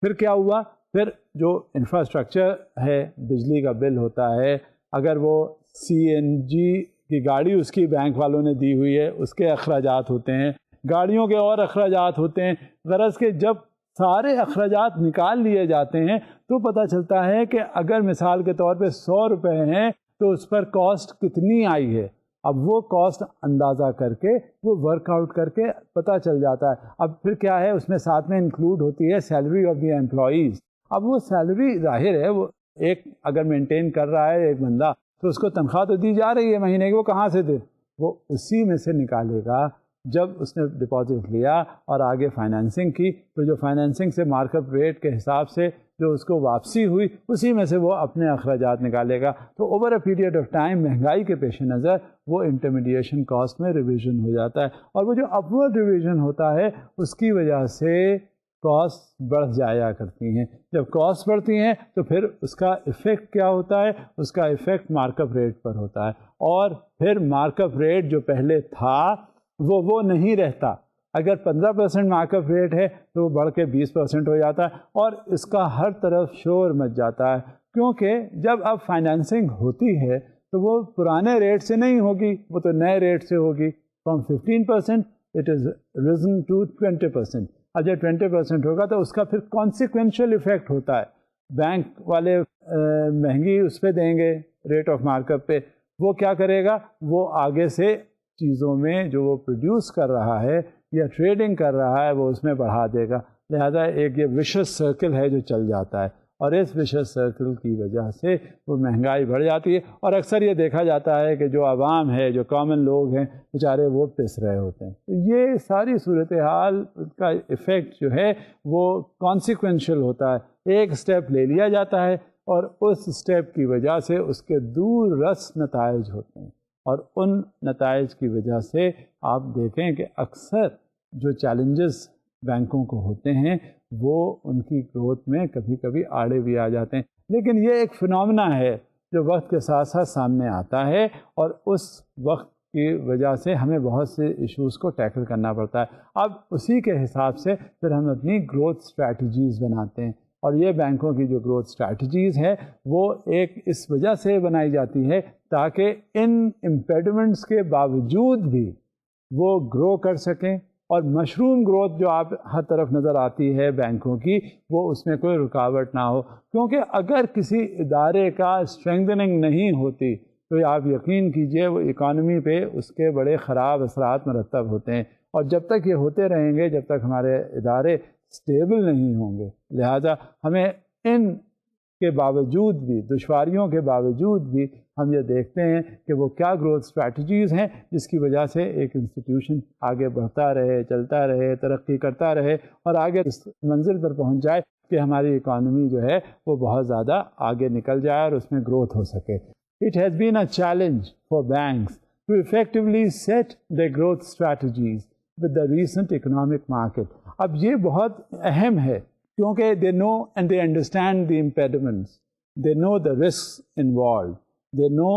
پھر کیا ہوا؟ پھر جو انفراسٹرکچر ہے، بجلی کا بل ہوتا ہے، اگر وہ CNG کی گاڑی اس کی بینک والوں نے دی ہوئی ہے، اس کے اخراجات ہوتے ہیں، گاڑیوں کے اور اخراجات ہوتے ہیں. غرض کہ جب سارے اخراجات نکال لیے جاتے ہیں تو پتہ چلتا ہے کہ اگر مثال کے طور پہ 100 روپے ہیں تو اس پر کاسٹ کتنی آئی ہے. اب وہ کاسٹ اندازہ کر کے وہ ورک آؤٹ کر کے پتہ چل جاتا ہے. اب پھر کیا ہے؟ اس میں ساتھ میں انکلوڈ ہوتی ہے سیلری آف دی ایمپلائیز. اب وہ سیلری ظاہر ہے، وہ ایک اگر مینٹین کر رہا ہے ایک بندہ تو اس کو تنخواہ تو دی جا رہی ہے مہینے کی، وہ کہاں سے دے؟ وہ اسی میں سے نکالے گا. جب اس نے ڈپازٹ لیا اور آگے فائنینسنگ کی تو جو فائنینسنگ سے مارک اپ ریٹ کے حساب سے جو اس کو واپسی ہوئی اسی میں سے وہ اپنے اخراجات نکالے گا. تو over a period of time مہنگائی کے پیش نظر وہ انٹرمیڈیشن کاسٹ میں ریویژن ہو جاتا ہے. اور وہ جو اپورڈ ریویژن ہوتا ہے اس کی وجہ سے کاسٹ بڑھ جایا کرتی ہیں. جب کاسٹ بڑھتی ہیں تو پھر اس کا ایفیکٹ کیا ہوتا ہے؟ اس کا ایفیکٹ مارک اپ ریٹ پر ہوتا ہے. اور پھر مارک اپ ریٹ جو پہلے تھا وہ نہیں رہتا. اگر 15% مارک اپ ریٹ ہے تو وہ بڑھ کے 20% ہو جاتا ہے اور اس کا ہر طرف شور مچ جاتا ہے. کیونکہ جب اب فائنینسنگ ہوتی ہے تو وہ پرانے ریٹ سے نہیں ہوگی، وہ تو نئے ریٹ سے ہوگی. From 15% it is risen to 20%. اب جب 20% ہوگا تو اس کا پھر کانسیکوینشل ایفیکٹ ہوتا ہے. بینک والے مہنگی اس پہ دیں گے ریٹ آف مارک اپ پہ. وہ کیا کرے گا؟ وہ آگے سے چیزوں میں جو وہ پروڈیوس کر رہا ہے یا ٹریڈنگ کر رہا ہے وہ اس میں بڑھا دے گا. لہذا ایک یہ وشس سرکل ہے جو چل جاتا ہے اور اس وشس سرکل کی وجہ سے وہ مہنگائی بڑھ جاتی ہے. اور اکثر یہ دیکھا جاتا ہے کہ جو عوام ہے، جو کامن لوگ ہیں، بیچارے وہ پس رہے ہوتے ہیں. تو یہ ساری صورتحال کا ایفیکٹ جو ہے وہ کانسیکوینشل ہوتا ہے. ایک اسٹیپ لے لیا جاتا ہے اور اس اسٹیپ کی وجہ سے اس کے دور رس نتائج ہوتے ہیں. اور ان نتائج کی وجہ سے آپ دیکھیں کہ اکثر جو چیلنجز بینکوں کو ہوتے ہیں وہ ان کی گروتھ میں کبھی کبھی آڑے بھی آ جاتے ہیں. لیکن یہ ایک فنامنا ہے جو وقت کے ساتھ ساتھ سامنے آتا ہے اور اس وقت کی وجہ سے ہمیں بہت سے ایشوز کو ٹیکل کرنا پڑتا ہے. اب اسی کے حساب سے پھر ہم اپنی گروتھ اسٹریٹجیز بناتے ہیں. اور یہ بینکوں کی جو گروتھ اسٹریٹجیز ہے وہ ایک اس وجہ سے بنائی جاتی ہے تاکہ ان امپیڈمنٹس کے باوجود بھی وہ گرو کر سکیں. اور مشروم گروتھ جو آپ ہر طرف نظر آتی ہے بینکوں کی، وہ اس میں کوئی رکاوٹ نہ ہو. کیونکہ اگر کسی ادارے کا اسٹرینگننگ نہیں ہوتی تو آپ یقین کیجئے وہ اکانومی پہ اس کے بڑے خراب اثرات مرتب ہوتے ہیں. اور جب تک یہ ہوتے رہیں گے، جب تک ہمارے ادارے اسٹیبل نہیں ہوں گے، لہذا ہمیں ان کے باوجود بھی، دشواریوں کے باوجود بھی ہم یہ دیکھتے ہیں کہ وہ کیا گروتھ اسٹریٹجیز ہیں جس کی وجہ سے ایک انسٹیٹیوشن آگے بڑھتا رہے، چلتا رہے، ترقی کرتا رہے اور آگے اس منزل پر پہنچ جائے کہ ہماری اکانومی جو ہے وہ بہت زیادہ آگے نکل جائے اور اس میں گروتھ ہو سکے. It has been a challenge for banks to effectively set their growth strategies with the recent economic market. اب یہ بہت اہم ہے کیونکہ they know and they understand the impediments. They know the risks involved. They know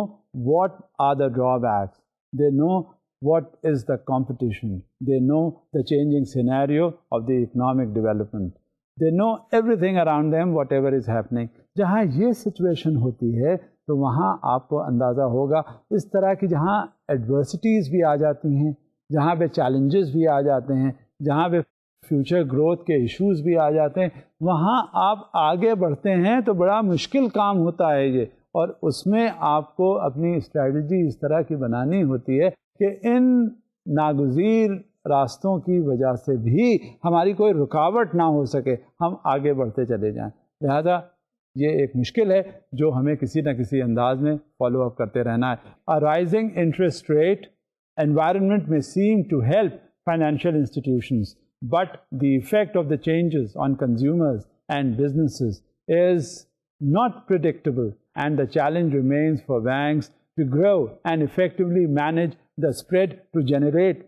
what are the drawbacks. They know what is the competition. They know the changing scenario of the economic development. They know everything around them, whatever is happening. جہاں یہ situation ہوتی ہے تو وہاں آپ کو اندازہ ہوگا اس طرح کی جہاں ایڈورسٹیز بھی آ جاتی ہیں، جہاں پہ چیلنجز بھی آ جاتے ہیں، جہاں پہ فیوچر گروتھ کے ایشوز بھی آ جاتے ہیں. وہاں آپ آگے بڑھتے ہیں تو بڑا مشکل کام ہوتا ہے یہ, اور اس میں آپ کو اپنی اسٹریٹجی اس طرح کی بنانی ہوتی ہے کہ ان ناگزیر راستوں کی وجہ سے بھی ہماری کوئی رکاوٹ نہ ہو سکے, ہم آگے بڑھتے چلے جائیں. لہذا یہ ایک مشکل ہے جو ہمیں کسی نہ کسی انداز میں فالو اپ کرتے رہنا ہے. A rising interest rate environment may seem to help financial institutions, but the effect of the changes on consumers and businesses is not predictable, and the challenge remains for banks to grow and effectively manage the spread to generate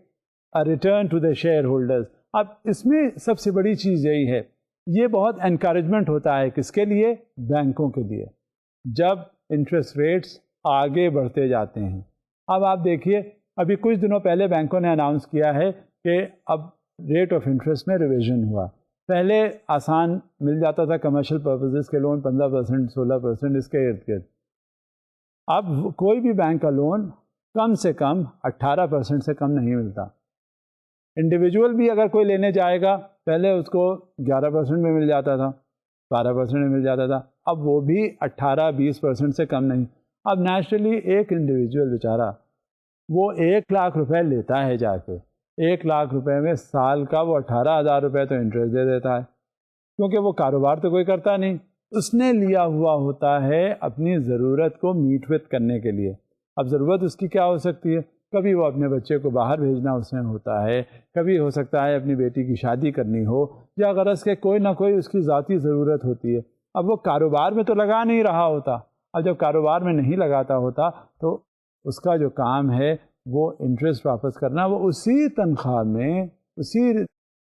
a return to their shareholders. اب اس میں سب سے بڑی چیز یہی ہے, یہ بہت encouragement ہوتا ہے کس کے لیے؟ بینکوں کے لیے, جب انٹرسٹ ریٹس آگے بڑھتے جاتے ہیں. اب آپ دیکھیے, ابھی کچھ دنوں پہلے بینکوں نے اناؤنس کیا ہے کہ اب ریٹ آف انٹرسٹ میں ریویژن ہوا. پہلے آسان مل جاتا تھا کمرشل پرپزز کے لون 15%, 16%, اس کے ارد گرد. اب کوئی بھی بینک کا لون کم سے کم 18% سے کم نہیں ملتا. انڈیویجول بھی اگر کوئی لینے جائے گا, پہلے اس کو 11% میں مل جاتا تھا, 12% میں مل جاتا تھا, اب وہ بھی 18-20% سے کم نہیں. اب نیچرلی ایک انڈیویجول بیچارہ وہ 1 لاکھ روپے لیتا ہے جا کے, 1 لاکھ روپے میں سال کا وہ 18,000 روپے تو انٹرسٹ دے دیتا ہے, کیونکہ وہ کاروبار تو کوئی کرتا نہیں, اس نے لیا ہوا ہوتا ہے اپنی ضرورت کو میٹ وتھ کرنے کے لیے. اب ضرورت اس کی کیا ہو سکتی ہے؟ کبھی وہ اپنے بچے کو باہر بھیجنا اس میں ہوتا ہے, کبھی ہو سکتا ہے اپنی بیٹی کی شادی کرنی ہو, یا غرض کے کوئی نہ کوئی اس کی ذاتی ضرورت ہوتی ہے. اب وہ کاروبار میں تو لگا نہیں رہا ہوتا. اب جب کاروبار میں نہیں لگاتا ہوتا تو اس کا جو کام ہے وہ انٹرسٹ واپس کرنا, وہ اسی تنخواہ میں اسی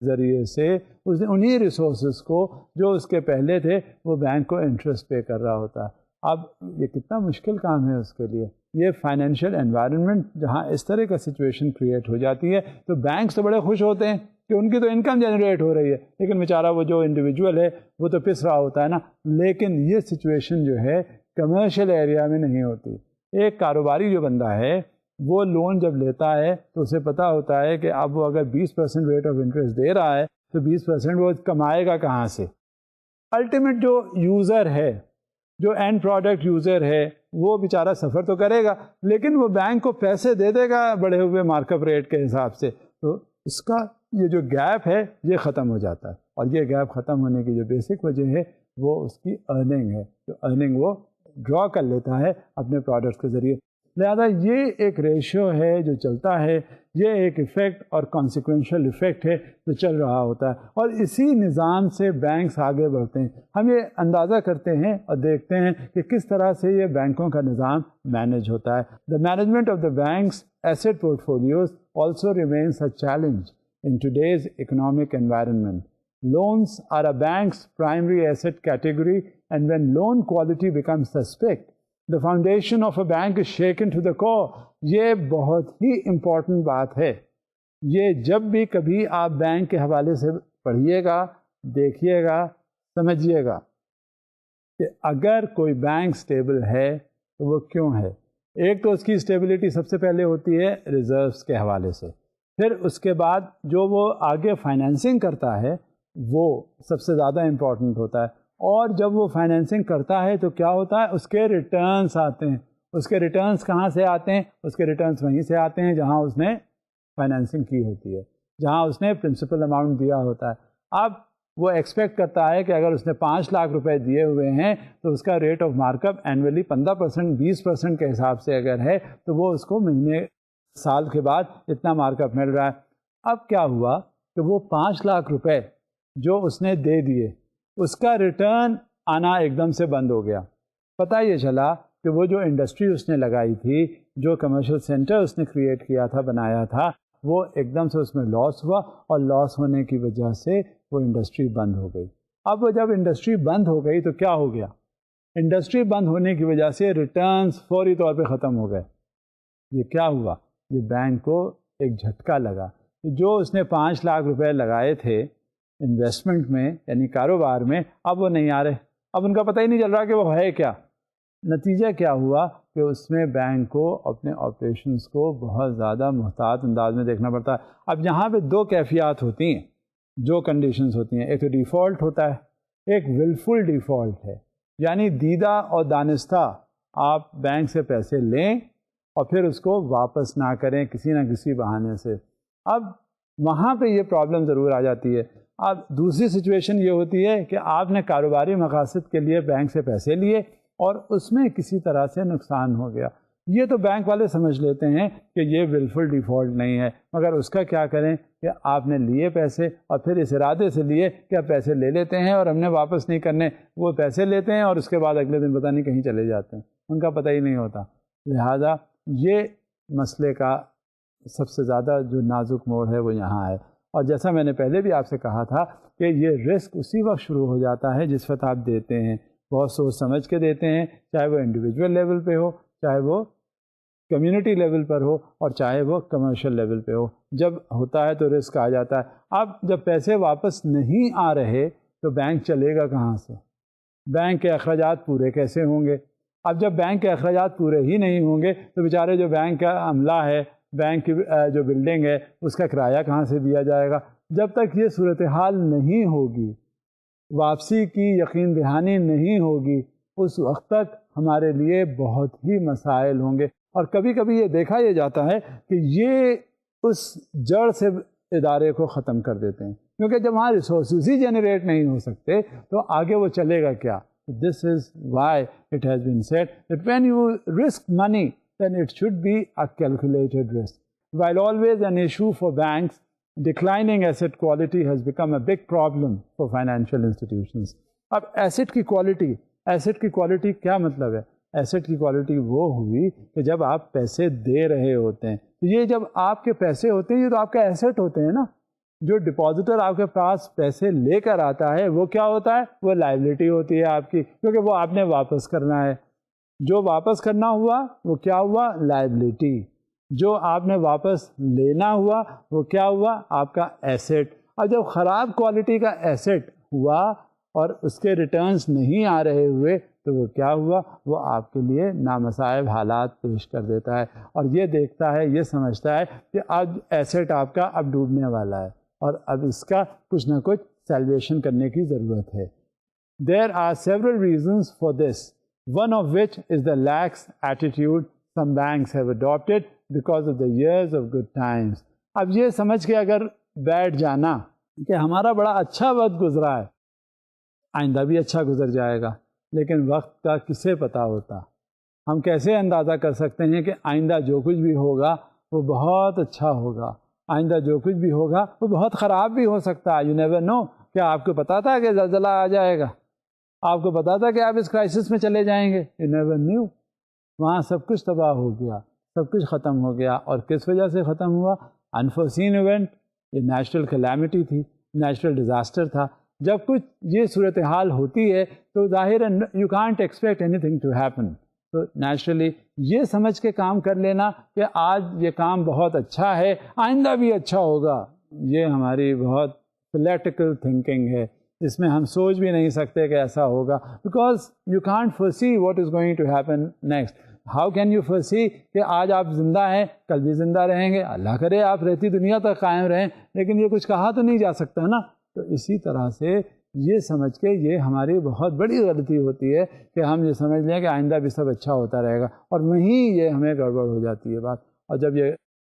ذریعے سے انہی ریسورسز کو جو اس کے پہلے تھے وہ بینک کو انٹرسٹ پے کر رہا ہوتا ہے. اب یہ کتنا مشکل کام ہے اس کے لیے. یہ فائنینشیل انوائرمنٹ جہاں اس طرح کا سچویشن کریٹ ہو جاتی ہے تو بینکس تو بڑے خوش ہوتے ہیں کہ ان کی تو انکم جنریٹ ہو رہی ہے, لیکن بیچارہ وہ جو انڈیویجول ہے وہ تو پس رہا ہوتا ہے نا. لیکن یہ سچویشن جو ہے کمرشل ایریا میں نہیں ہوتی. ایک کاروباری جو بندہ ہے وہ لون جب لیتا ہے تو اسے پتہ ہوتا ہے کہ اب وہ اگر 20% ریٹ آف انٹرسٹ دے رہا ہے تو 20% وہ کمائے گا کہاں سے. الٹیمیٹ جو یوزر ہے, جو اینڈ پروڈکٹ یوزر ہے, وہ بیچارہ سفر تو کرے گا لیکن وہ بینک کو پیسے دے دے گا بڑھے ہوئے مارک اپ ریٹ کے حساب سے. تو اس کا یہ جو گیپ ہے یہ ختم ہو جاتا ہے, اور یہ گیپ ختم ہونے کی جو بیسک وجہ ہے وہ اس کی ارننگ ہے, جو ارننگ وہ ڈرا کر لیتا ہے اپنے پروڈکٹ کے ذریعے. لہذا یہ ایک ریشیو ہے جو چلتا ہے, یہ ایک ایفیکٹ اور کانسیکوینشل ایفیکٹ ہے جو چل رہا ہوتا ہے, اور اسی نظام سے بینکس آگے بڑھتے ہیں. ہم یہ اندازہ کرتے ہیں اور دیکھتے ہیں کہ کس طرح سے یہ بینکوں کا نظام مینیج ہوتا ہے. The management of the banks asset portfolios also remains a challenge in today's economic environment. Loans are a bank's primary asset category, and when loan quality becomes suspect, the foundation of a bank is shaken to the core. یہ بہت ہی important بات ہے. یہ جب بھی کبھی آپ bank کے حوالے سے پڑھیے گا, دیکھیے گا, سمجھیے گا کہ اگر کوئی بینک سٹیبل ہے تو وہ کیوں ہے. ایک تو اس کی اسٹیبلٹی سب سے پہلے ہوتی ہے ریزروز کے حوالے سے, پھر اس کے بعد جو وہ آگے فائنینسنگ کرتا ہے وہ سب سے زیادہ امپورٹنٹ ہوتا ہے. اور جب وہ فائنینسنگ کرتا ہے تو کیا ہوتا ہے, اس کے ریٹرنز آتے ہیں. اس کے ریٹرنز کہاں سے آتے ہیں؟ اس کے ریٹرنز وہیں سے آتے ہیں جہاں اس نے فائنینسنگ کی ہوتی ہے, جہاں اس نے پرنسپل اماؤنٹ دیا ہوتا ہے. اب وہ ایکسپیکٹ کرتا ہے کہ اگر اس نے 5 لاکھ روپے دیے ہوئے ہیں تو اس کا rate of mark up annually 15%, 20% کے حساب سے اگر ہے تو وہ اس کو مہینے سال کے بعد اتنا مارک اپ مل رہا ہے. اب کیا ہوا کہ وہ 5 لاکھ روپے جو اس نے دے دیے اس کا ریٹرن آنا ایک دم سے بند ہو گیا. پتہ یہ چلا کہ وہ جو انڈسٹری اس نے لگائی تھی, جو کمرشل سینٹر اس نے کریٹ کیا تھا, بنایا تھا, وہ ایک دم سے اس میں لاس ہوا, اور لاس ہونے کی وجہ سے وہ انڈسٹری بند ہو گئی. اب وہ جب انڈسٹری بند ہو گئی تو کیا ہو گیا, انڈسٹری بند ہونے کی وجہ سے ریٹرنز فوری طور پہ ختم ہو گئے. یہ کیا ہوا, یہ بینک کو ایک جھٹکا لگا. جو اس نے 5 لاکھ روپے لگائے تھے انویسٹمنٹ میں یعنی کاروبار میں, اب وہ نہیں آ رہے, اب ان کا پتہ ہی نہیں چل رہا کہ وہ ہے کیا. نتیجہ کیا ہوا کہ اس میں بینک کو اپنے آپریشنز کو بہت زیادہ محتاط انداز میں دیکھنا پڑتا ہے. اب یہاں پہ 2 کیفیات ہوتی ہیں. جو کنڈیشنز ہوتی ہیں. ایک تو ڈیفالٹ ہوتا ہے, ایک ولفل ڈیفالٹ ہے, یعنی دیدہ اور دانستہ آپ بینک سے پیسے لیں اور پھر اس کو واپس نہ کریں کسی نہ کسی بہانے سے. اب وہاں پہ یہ پرابلم ضرور آ جاتی ہے. اب دوسری سچویشن یہ ہوتی ہے کہ آپ نے کاروباری مقاصد کے لیے بینک سے پیسے لیے اور اس میں کسی طرح سے نقصان ہو گیا. یہ تو بینک والے سمجھ لیتے ہیں کہ یہ ولفل ڈیفالٹ نہیں ہے, مگر اس کا کیا کریں کہ آپ نے لیے پیسے اور پھر اس ارادے سے لیے کہ آپ پیسے لے لیتے ہیں اور ہم نے واپس نہیں کرنے. وہ پیسے لیتے ہیں اور اس کے بعد اگلے دن پتہ نہیں کہیں چلے جاتے ہیں, ان کا پتہ ہی نہیں ہوتا. لہذا یہ مسئلے کا سب سے زیادہ جو نازک موڑ ہے وہ یہاں ہے. اور جیسا میں نے پہلے بھی آپ سے کہا تھا کہ یہ رسک اسی وقت شروع ہو جاتا ہے جس وقت آپ دیتے ہیں, بہت سوچ سمجھ کے دیتے ہیں, چاہے وہ انڈیویجول لیول پہ ہو, چاہے وہ کمیونٹی لیول پر ہو, اور چاہے وہ کمرشل لیول پہ ہو. جب ہوتا ہے تو رسک آ جاتا ہے. اب جب پیسے واپس نہیں آ رہے تو بینک چلے گا کہاں سے؟ بینک کے اخراجات پورے کیسے ہوں گے؟ اب جب بینک کے اخراجات پورے ہی نہیں ہوں گے تو بیچارے جو بینک کا عملہ ہے, بینک کی جو بلڈنگ ہے, اس کا کرایہ کہاں سے دیا جائے گا؟ جب تک یہ صورتحال نہیں ہوگی, واپسی کی یقین دہانی نہیں ہوگی, اس وقت تک ہمارے لیے بہت ہی مسائل ہوں گے. اور کبھی کبھی یہ دیکھا یہ جاتا ہے کہ یہ اس جڑ سے ادارے کو ختم کر دیتے ہیں, کیونکہ جب وہاں ریسورسز ہی جنریٹ نہیں ہو سکتے تو آگے وہ چلے گا کیا؟ This is why it has been said that when you risk money, then it should be a calculated risk. While always an issue for banks, declining asset quality has become a big problem for financial institutions. اب asset کی quality کیا مطلب ہے؟ Asset کی quality وہ ہوئی کہ جب آپ پیسے دے رہے ہوتے ہیں, تو یہ جب آپ کے پیسے ہوتے ہیں یہ تو آپ کا ایسٹ ہوتے ہیں نا. جو ڈپازیٹر آپ کے پاس پیسے لے کر آتا ہے وہ کیا ہوتا ہے؟ وہ لائبلٹی ہوتی ہے آپ کی, کیونکہ وہ آپ نے واپس کرنا ہے. جو واپس کرنا ہوا وہ کیا ہوا؟ لائبلٹی. جو آپ نے واپس لینا ہوا وہ کیا ہوا؟ آپ کا ایسٹ. اب جب خراب کوالٹی کا ایسٹ ہوا اور اس کے ریٹرنز نہیں آ رہے ہوئے تو وہ کیا ہوا؟ وہ آپ کے لیے نامصائب حالات پیش کر دیتا ہے, اور یہ دیکھتا ہے, یہ سمجھتا ہے کہ اب ایسٹ آپ کا اب ڈوبنے والا ہے اور اب اس کا کچھ نہ کچھ سیلویشن کرنے کی ضرورت ہے. There are several reasons for this, one of which is the lax attitude some banks have adopted because of the years of good times. اب یہ سمجھ کے اگر بیٹھ جانا کہ ہمارا بڑا اچھا وقت گزرا ہے, آئندہ بھی اچھا گزر جائے گا, لیکن وقت کا کسے پتہ ہوتا؟ ہم کیسے اندازہ کر سکتے ہیں کہ آئندہ جو کچھ بھی ہوگا وہ بہت اچھا ہوگا, آئندہ جو کچھ بھی ہوگا وہ بہت خراب بھی ہو سکتا ہے. You never know. کیا آپ کو پتا تھا کہ زلزلہ آ جائے گا؟ آپ کو پتا تھا کہ آپ اس کرائسس میں چلے جائیں گے؟ You never knew. وہاں سب کچھ تباہ ہو گیا, سب کچھ ختم ہو گیا. اور کس وجہ سے ختم ہوا؟ Unforeseen event. یہ نیچرل کلیمٹی تھی, نیچرل ڈیزاسٹر تھا. جب کچھ یہ صورتحال ہوتی ہے تو ظاہر you can't expect anything to happen. تو نیچرلی یہ سمجھ کے کام کر لینا کہ آج یہ کام بہت اچھا ہے, آئندہ بھی اچھا ہوگا, یہ ہماری بہت پولیٹیکل تھنکنگ ہے. اس میں ہم سوچ بھی نہیں سکتے کہ ایسا ہوگا, because you can't foresee what is going to happen next. How can you foresee کہ آج آپ زندہ ہیں کل بھی زندہ رہیں گے؟ اللہ کرے آپ رہتی دنیا تک قائم رہیں, لیکن یہ کچھ کہا تو نہیں جا سکتا نا. تو اسی طرح سے یہ سمجھ کے یہ ہماری بہت بڑی غلطی ہوتی ہے کہ ہم یہ سمجھ لیں کہ آئندہ بھی سب اچھا ہوتا رہے گا, اور وہیں یہ ہمیں گڑبڑ ہو جاتی ہے بات. اور جب یہ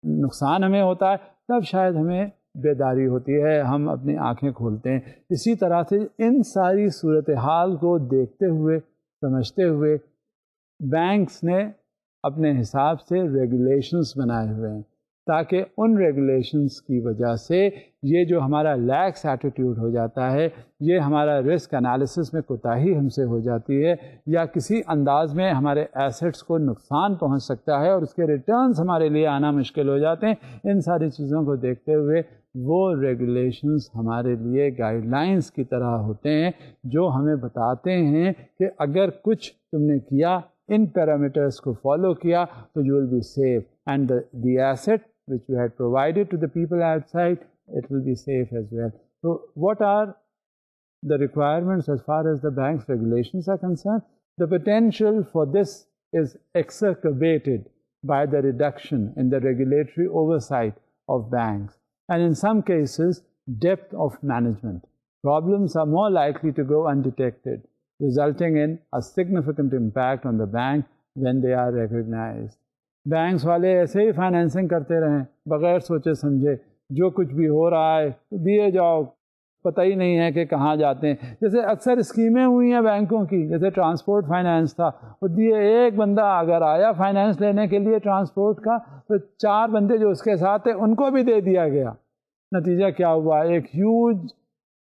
نقصان ہمیں ہوتا ہے تب شاید ہمیں بیداری ہوتی ہے, ہم اپنی آنکھیں کھولتے ہیں. اسی طرح سے ان ساری صورتحال کو دیکھتے ہوئے سمجھتے ہوئے بینکس نے اپنے حساب سے ریگولیشنز بنائے ہوئے ہیں, تاکہ ان ریگولیشنز کی وجہ سے یہ جو ہمارا لیکس ایٹیٹیوڈ ہو جاتا ہے, یہ ہمارا رسک انالیسس میں کوتاہی ہم سے ہو جاتی ہے, یا کسی انداز میں ہمارے ایسٹس کو نقصان پہنچ سکتا ہے اور اس کے ریٹرنز ہمارے لیے آنا مشکل ہو جاتے ہیں. ان ساری چیزوں کو دیکھتے ہوئے وہ ریگولیشنز ہمارے لیے گائیڈ لائنز کی طرح ہوتے ہیں جو ہمیں بتاتے ہیں کہ اگر کچھ تم نے کیا, ان پیرامیٹرز کو فالو کیا, تو you will be safe, and the asset which you had provided to the people outside, it will be safe as well. So what are the requirements as far as the bank's regulations are concerned? The potential for this is exacerbated by the reduction in the regulatory oversight of banks. And in some cases, depth of management. Problems are more likely to go undetected, resulting in a significant impact on the bank when they are recognized. Banks والے ایسے ہی financing کرتے رہیں بغیر سوچے سمجھے، جو کچھ بھی ہو رہا ہے دیے جاؤ، پتہ ہی نہیں ہے کہ کہاں جاتے ہیں. جیسے اکثر اسکیمیں ہوئی ہیں بینکوں کی، جیسے ٹرانسپورٹ فائنینس تھا، وہ دیے ایک بندہ اگر آیا فائنینس لینے کے لیے ٹرانسپورٹ کا تو 4 بندے جو اس کے ساتھ تھے ان کو بھی دے دیا گیا. نتیجہ کیا ہوا؟ ایک ہیوج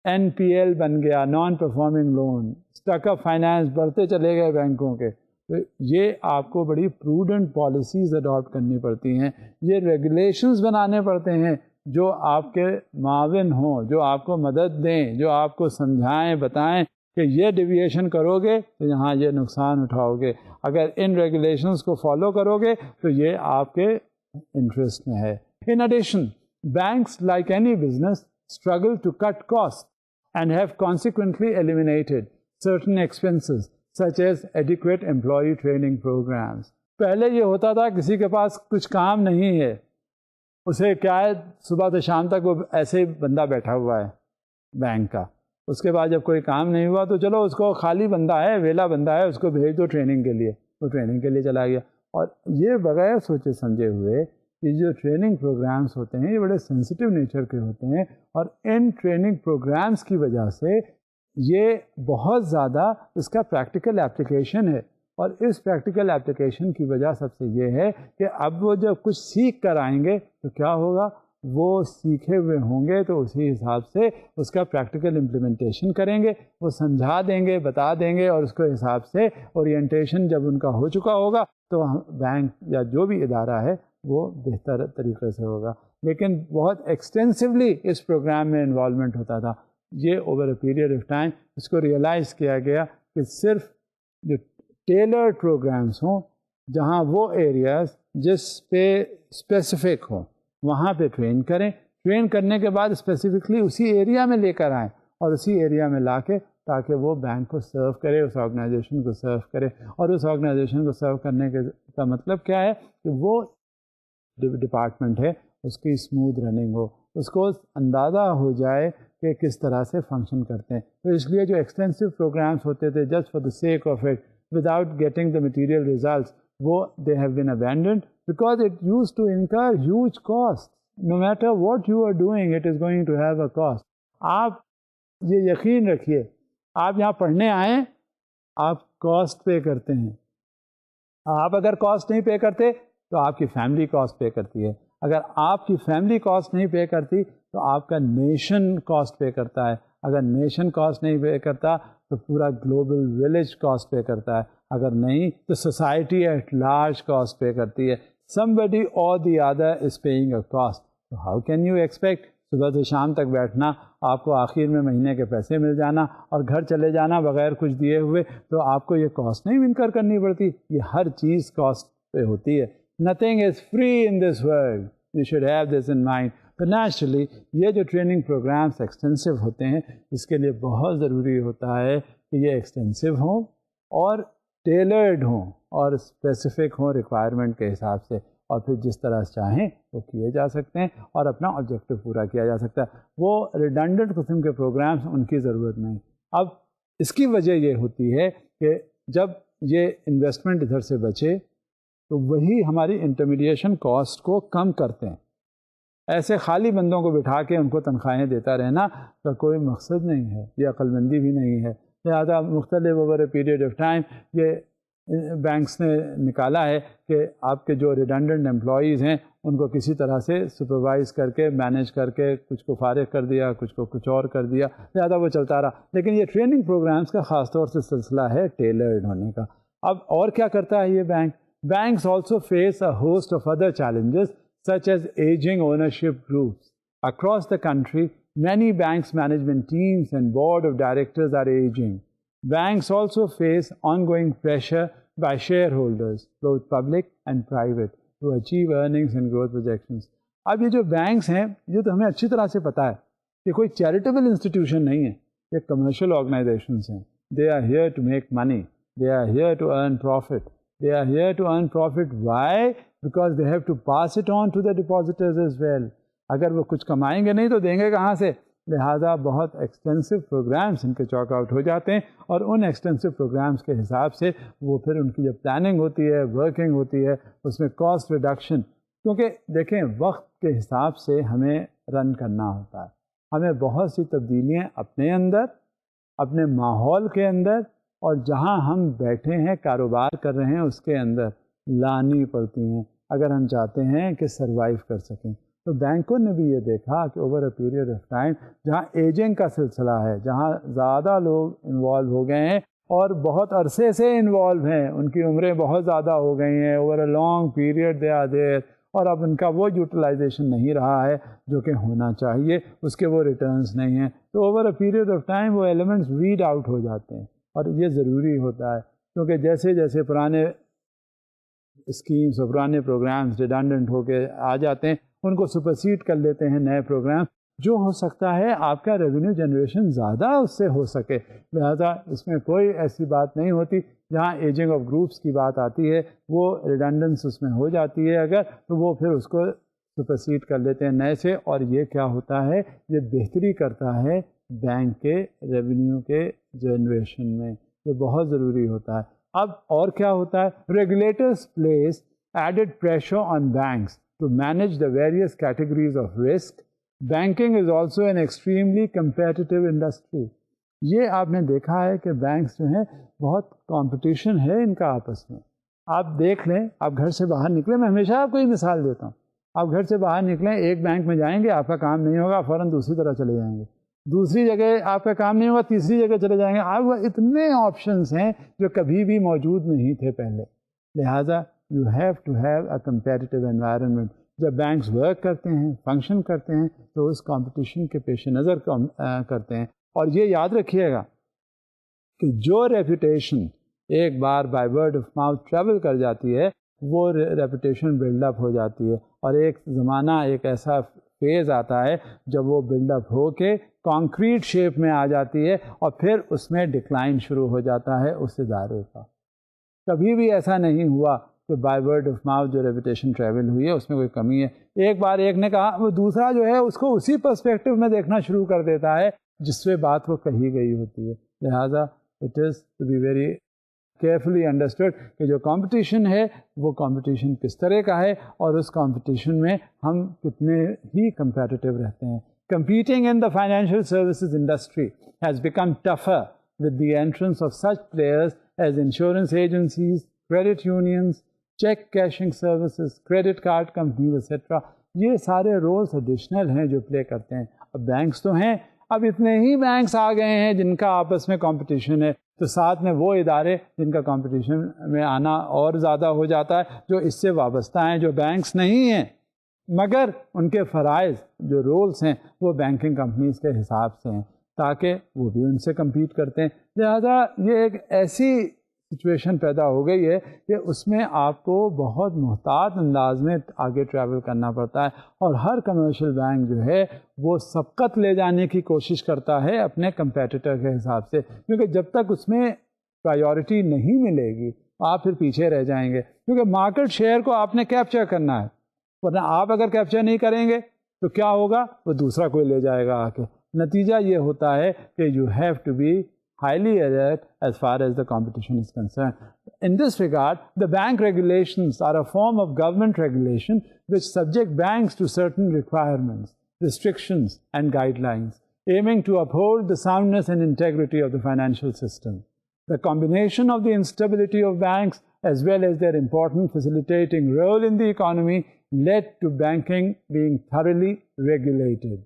NPL بن گیا، نان پرفارمنگ لون، اسٹک اپ فائنینس بڑھتے چلے گئے بینکوں کے. تو یہ آپ کو بڑی پروڈنٹ پالیسیز اڈاپٹ کرنی پڑتی ہیں، یہ ریگولیشنز بنانے پڑتے ہیں جو آپ کے معاون ہوں، جو آپ کو مدد دیں، جو آپ کو سمجھائیں بتائیں کہ یہ ڈیویشن کرو گے تو یہاں یہ نقصان اٹھاؤ گے، اگر ان ریگولیشنز کو فالو کرو گے تو یہ آپ کے انٹرسٹ میں ہے. In addition, banks, like any business, struggle to cut costs and have consequently eliminated certain expenses such as adequate employee training programs. پہلے یہ ہوتا تھا کسی کے پاس کچھ کام نہیں ہے، اسے کیا ہے صبح سے شام تک وہ ایسے ہی بندہ بیٹھا ہوا ہے بینک کا، اس کے بعد جب کوئی کام نہیں ہوا تو چلو اس کو خالی بندہ ہے، ویلا بندہ ہے، اس کو بھیج دو ٹریننگ کے لیے، وہ ٹریننگ کے لیے چلا گیا. اور یہ بغیر سوچے سمجھے ہوئے یہ جو ٹریننگ پروگرامز ہوتے ہیں یہ بڑے سینسٹیو نیچر کے ہوتے ہیں، اور ان ٹریننگ پروگرامز کی وجہ سے یہ بہت زیادہ اس کا پریکٹیکل اپلیکیشن ہے. اور اس پریکٹیکل اپلیکیشن کی وجہ سب سے یہ ہے کہ اب وہ جب کچھ سیکھ کر آئیں گے تو کیا ہوگا، وہ سیکھے ہوئے ہوں گے تو اسی حساب سے اس کا پریکٹیکل امپلیمنٹیشن کریں گے، وہ سمجھا دیں گے، بتا دیں گے، اور اس کے حساب سے اورینٹیشن جب ان کا ہو چکا ہوگا تو بینک یا جو بھی ادارہ ہے وہ بہتر طریقے سے ہوگا. لیکن بہت ایکسٹینسولی اس پروگرام میں انوالومنٹ ہوتا تھا. یہ over a period of time اس کو ریئلائز کیا گیا کہ صرف جو ٹیلرڈ پروگرامز ہوں، جہاں وہ ایریاز جس پہ اسپیسیفک ہوں وہاں پہ ٹرین کریں، ٹرین کرنے کے بعد اسپیسیفکلی اسی ایریا میں لے کر آئیں اور اسی ایریا میں لا کے تاکہ وہ بینک کو سرو کرے، اس آرگنائزیشن کو سرو کرے. اور اس آرگنائزیشن کو سرو کرنے کا مطلب کیا ہے کہ وہ ڈپارٹمنٹ ہے اس کی اسموتھ رننگ ہو، اس کو اندازہ ہو جائے کہ کس طرح سے فنکشن کرتے ہیں. تو اس لیے جو ایکسٹینسو پروگرامس ہوتے تھے just for the sake of it without getting the material results, وہ they have been abandoned because it used to incur huge cost. No matter what you are doing it is going to have a cost. آپ یہ یقین رکھیے، آپ یہاں پڑھنے آئیں، آپ کاسٹ پے کرتے ہیں. آپ اگر کاسٹ نہیں پے کرتے تو آپ کی فیملی کاسٹ پے کرتی ہے. اگر آپ کی فیملی کاسٹ نہیں پے کرتی تو آپ کا نیشن کاسٹ پے کرتا ہے. اگر نیشن کاسٹ نہیں پے کرتا تو پورا گلوبل ولیج کاسٹ پے کرتا ہے. اگر نہیں تو society at large cost pay کرتی ہے. somebody or the other is paying a cost. So how can you expect صبح سے شام تک بیٹھنا، آپ کو آخر میں مہینے کے پیسے مل جانا اور گھر چلے جانا بغیر کچھ دیے ہوئے؟ تو آپ کو یہ کاسٹ نہیں انکر کرنی پڑتی. یہ ہر چیز کاسٹ پہ ہوتی ہے. Nothing is free in this world. You should have this in mind. تو نیچرلی یہ جو ٹریننگ پروگرامس ایکسٹینسو ہوتے ہیں اس کے لیے بہت ضروری ہوتا ہے کہ یہ ایکسٹینسو ہوں اور ٹیلرڈ ہوں اور اسپیسیفک ہوں ریکوائرمنٹ کے حساب سے، اور پھر جس طرح چاہیں وہ کیے جا سکتے ہیں اور اپنا آبجیکٹو پورا کیا جا سکتا ہے. وہ ریڈنڈنٹ قسم کے پروگرامس ان کی ضرورت نہیں. اب اس کی وجہ یہ ہوتی ہے کہ جب یہ انویسٹمنٹ ادھر سے بچے تو وہی ہماری انٹرمیڈیشن کاسٹ کو کم کرتے ہیں. ایسے خالی بندوں کو بٹھا کے ان کو تنخواہیں دیتا رہنا کا کوئی مقصد نہیں ہے، یہ عقل مندی بھی نہیں ہے. لہٰذا مختلف over a period of time یہ بینکس نے نکالا ہے کہ آپ کے جو ریڈنڈنٹ امپلائیز ہیں ان کو کسی طرح سے سپروائز کر کے مینیج کر کے کچھ کو فارغ کر دیا، کچھ کو کچھ اور کر دیا، لہٰذا وہ چلتا رہا. لیکن یہ ٹریننگ پروگرامس کا خاص طور سے سلسلہ ہے ٹیلرڈ ہونے کا. اب اور کیا کرتا ہے یہ bank? Banks also face a host of other challenges such as aging ownership groups. Across the country, many banks' management teams and board of directors are aging. Banks also face ongoing pressure by shareholders, both public and private, to achieve earnings and growth projections. اب یہ جو banks ہیں یہ تو ہمیں اچھی طرح سے پتہ ہے کہ کوئی چیریٹیبل انسٹیٹیوشن نہیں ہے، یہ کمرشل آرگنائزیشنس ہیں. They are here to make money. They are here to earn profit. They are here to earn profit. Why? Because they have to pass it on to the depositors as well. اگر وہ کچھ کمائیں گے نہیں تو دیں گے کہاں سے؟ لہٰذا بہت ایکسٹینسو پروگرامس ان کے چاک آؤٹ ہو جاتے ہیں، اور ان ایکسٹینسو پروگرامس کے حساب سے وہ پھر ان کی جب پلاننگ ہوتی ہے، ورکنگ ہوتی ہے، اس میں کاسٹ ریڈکشن، کیونکہ دیکھیں وقت کے حساب سے ہمیں رن کرنا ہوتا ہے، ہمیں بہت سی تبدیلیاں اپنے اندر، اپنے ماحول کے اندر، اور جہاں ہم بیٹھے ہیں کاروبار کر رہے ہیں اس کے اندر لانی پڑتی ہیں اگر ہم چاہتے ہیں کہ سروائیو کر سکیں۔ تو بینکوں نے بھی یہ دیکھا کہ over a period of time جہاں ایجنگ کا سلسلہ ہے، جہاں زیادہ لوگ انوالو ہو گئے ہیں اور بہت عرصے سے انوالو ہیں، ان کی عمریں بہت زیادہ ہو گئی ہیں، over a long period they are there, اور اب ان کا وہ یوٹیلائزیشن نہیں رہا ہے جو کہ ہونا چاہیے، اس کے وہ ریٹرنز نہیں ہیں، تو over a period of time وہ ایلیمنٹس ویڈ آؤٹ ہو جاتے ہیں، اور یہ ضروری ہوتا ہے کیونکہ جیسے جیسے پرانے اسکیمز اور پرانے پروگرامز ریڈنڈنٹ ہو کے آ جاتے ہیں، ان کو سپرسیڈ کر لیتے ہیں نئے پروگرام، جو ہو سکتا ہے آپ کا ریونیو جنریشن زیادہ اس سے ہو سکے، لہذا اس میں کوئی ایسی بات نہیں ہوتی۔ جہاں ایجنگ آف گروپس کی بات آتی ہے وہ ریڈنڈنس اس میں ہو جاتی ہے اگر، تو وہ پھر اس کو سپرسیڈ کر لیتے ہیں نئے سے، اور یہ کیا ہوتا ہے، یہ بہتری کرتا ہے بینک کے ریونیو کے جنریشن میں، یہ بہت ضروری ہوتا ہے۔ اب اور کیا ہوتا ہے، regulators place added pressure on banks to manage the various categories of risk. Banking is also an extremely competitive industry. یہ آپ نے دیکھا ہے کہ بینکس جو ہیں بہت کمپٹیشن ہے ان کا آپس میں۔ آپ دیکھ لیں، آپ گھر سے باہر نکلیں، میں ہمیشہ آپ کو یہ مثال دیتا ہوں، آپ گھر سے باہر نکلیں، ایک بینک میں جائیں گے، آپ کا کام نہیں ہوگا، فوراً دوسری طرح چلے جائیں گے، دوسری جگہ آپ کا کام نہیں ہوگا، تیسری جگہ چلے جائیں گے، آپ اتنے آپشنس ہیں جو کبھی بھی موجود نہیں تھے پہلے، لہٰذا you have to have a competitive environment. جب بینکس ورک کرتے ہیں، فنکشن کرتے ہیں، تو اس کمپٹیشن کے پیش نظر کرتے ہیں، اور یہ یاد رکھیے گا کہ جو ریپوٹیشن ایک بار by word of mouth travel کر جاتی ہے، وہ ریپوٹیشن بلڈ اپ ہو جاتی ہے، اور ایک زمانہ، ایک ایسا فیز آتا ہے جب وہ بلڈ اپ ہو کے کانکریٹ شیپ میں آ جاتی ہے، اور پھر اس میں ڈکلائن شروع ہو جاتا ہے اس ادارے کا۔ کبھی بھی ایسا نہیں ہوا کہ بائی ورڈ آف ماؤتھ جو ریپوٹیشن ٹریول ہوئی ہے اس میں کوئی کمی ہے، ایک بار ایک نے کہا، وہ دوسرا جو ہے اس کو اسی پرسپیکٹو میں دیکھنا شروع کر دیتا ہے جس سے بات وہ کہی گئی ہوتی ہے، لہٰذا it is to be very carefully understood کہ جو کمپٹیشن ہے وہ کمپٹیشن کس طرح کا ہے، اور اس کمپٹیشن میں ہم کتنے ہی کمپیٹیٹیو رہتے ہیں۔ Competing in the financial services industry has become tougher with the entrance of such players as insurance agencies, credit unions, check cashing services, credit card companies, etc. یہ سارے رولز ایڈیشنل ہیں جو پلے کرتے ہیں۔ اب بینکس تو ہیں، اب اتنے ہی بینکس آ گئے ہیں جن کا آپس میں کمپٹیشن ہے، تو ساتھ میں وہ ادارے جن کا کمپٹیشن میں آنا اور زیادہ ہو جاتا ہے جو اس سے وابستہ ہیں، جو بینکس نہیں ہیں، مگر ان کے فرائض جو رولز ہیں وہ بینکنگ کمپنیز کے حساب سے ہیں، تاکہ وہ بھی ان سے کمپیٹ کرتے ہیں۔ لہذا یہ ایک ایسی سچویشن پیدا ہو گئی ہے کہ اس میں آپ کو بہت محتاط انداز میں آگے ٹریول کرنا پڑتا ہے، اور ہر کمرشل بینک جو ہے وہ سبقت لے جانے کی کوشش کرتا ہے اپنے کمپیٹیٹر کے حساب سے، کیونکہ جب تک اس میں پرائیورٹی نہیں ملے گی آپ پھر پیچھے رہ جائیں گے، کیونکہ مارکیٹ شیئر کو آپ نے کیپچر کرنا ہے، ورنہ آپ اگر کیپچر نہیں کریں گے تو کیا ہوگا، وہ دوسرا کوئی لے جائے گا آ کے۔ نتیجہ یہ ہوتا ہے کہ you have to be highly alert as far as the competition is concerned. In this regard, the bank regulations are a form of government regulation which subject banks to certain requirements, restrictions and guidelines, aiming to uphold the soundness and integrity of the financial system. The combination of the instability of banks as well as their important facilitating role in the economy led to banking being thoroughly regulated.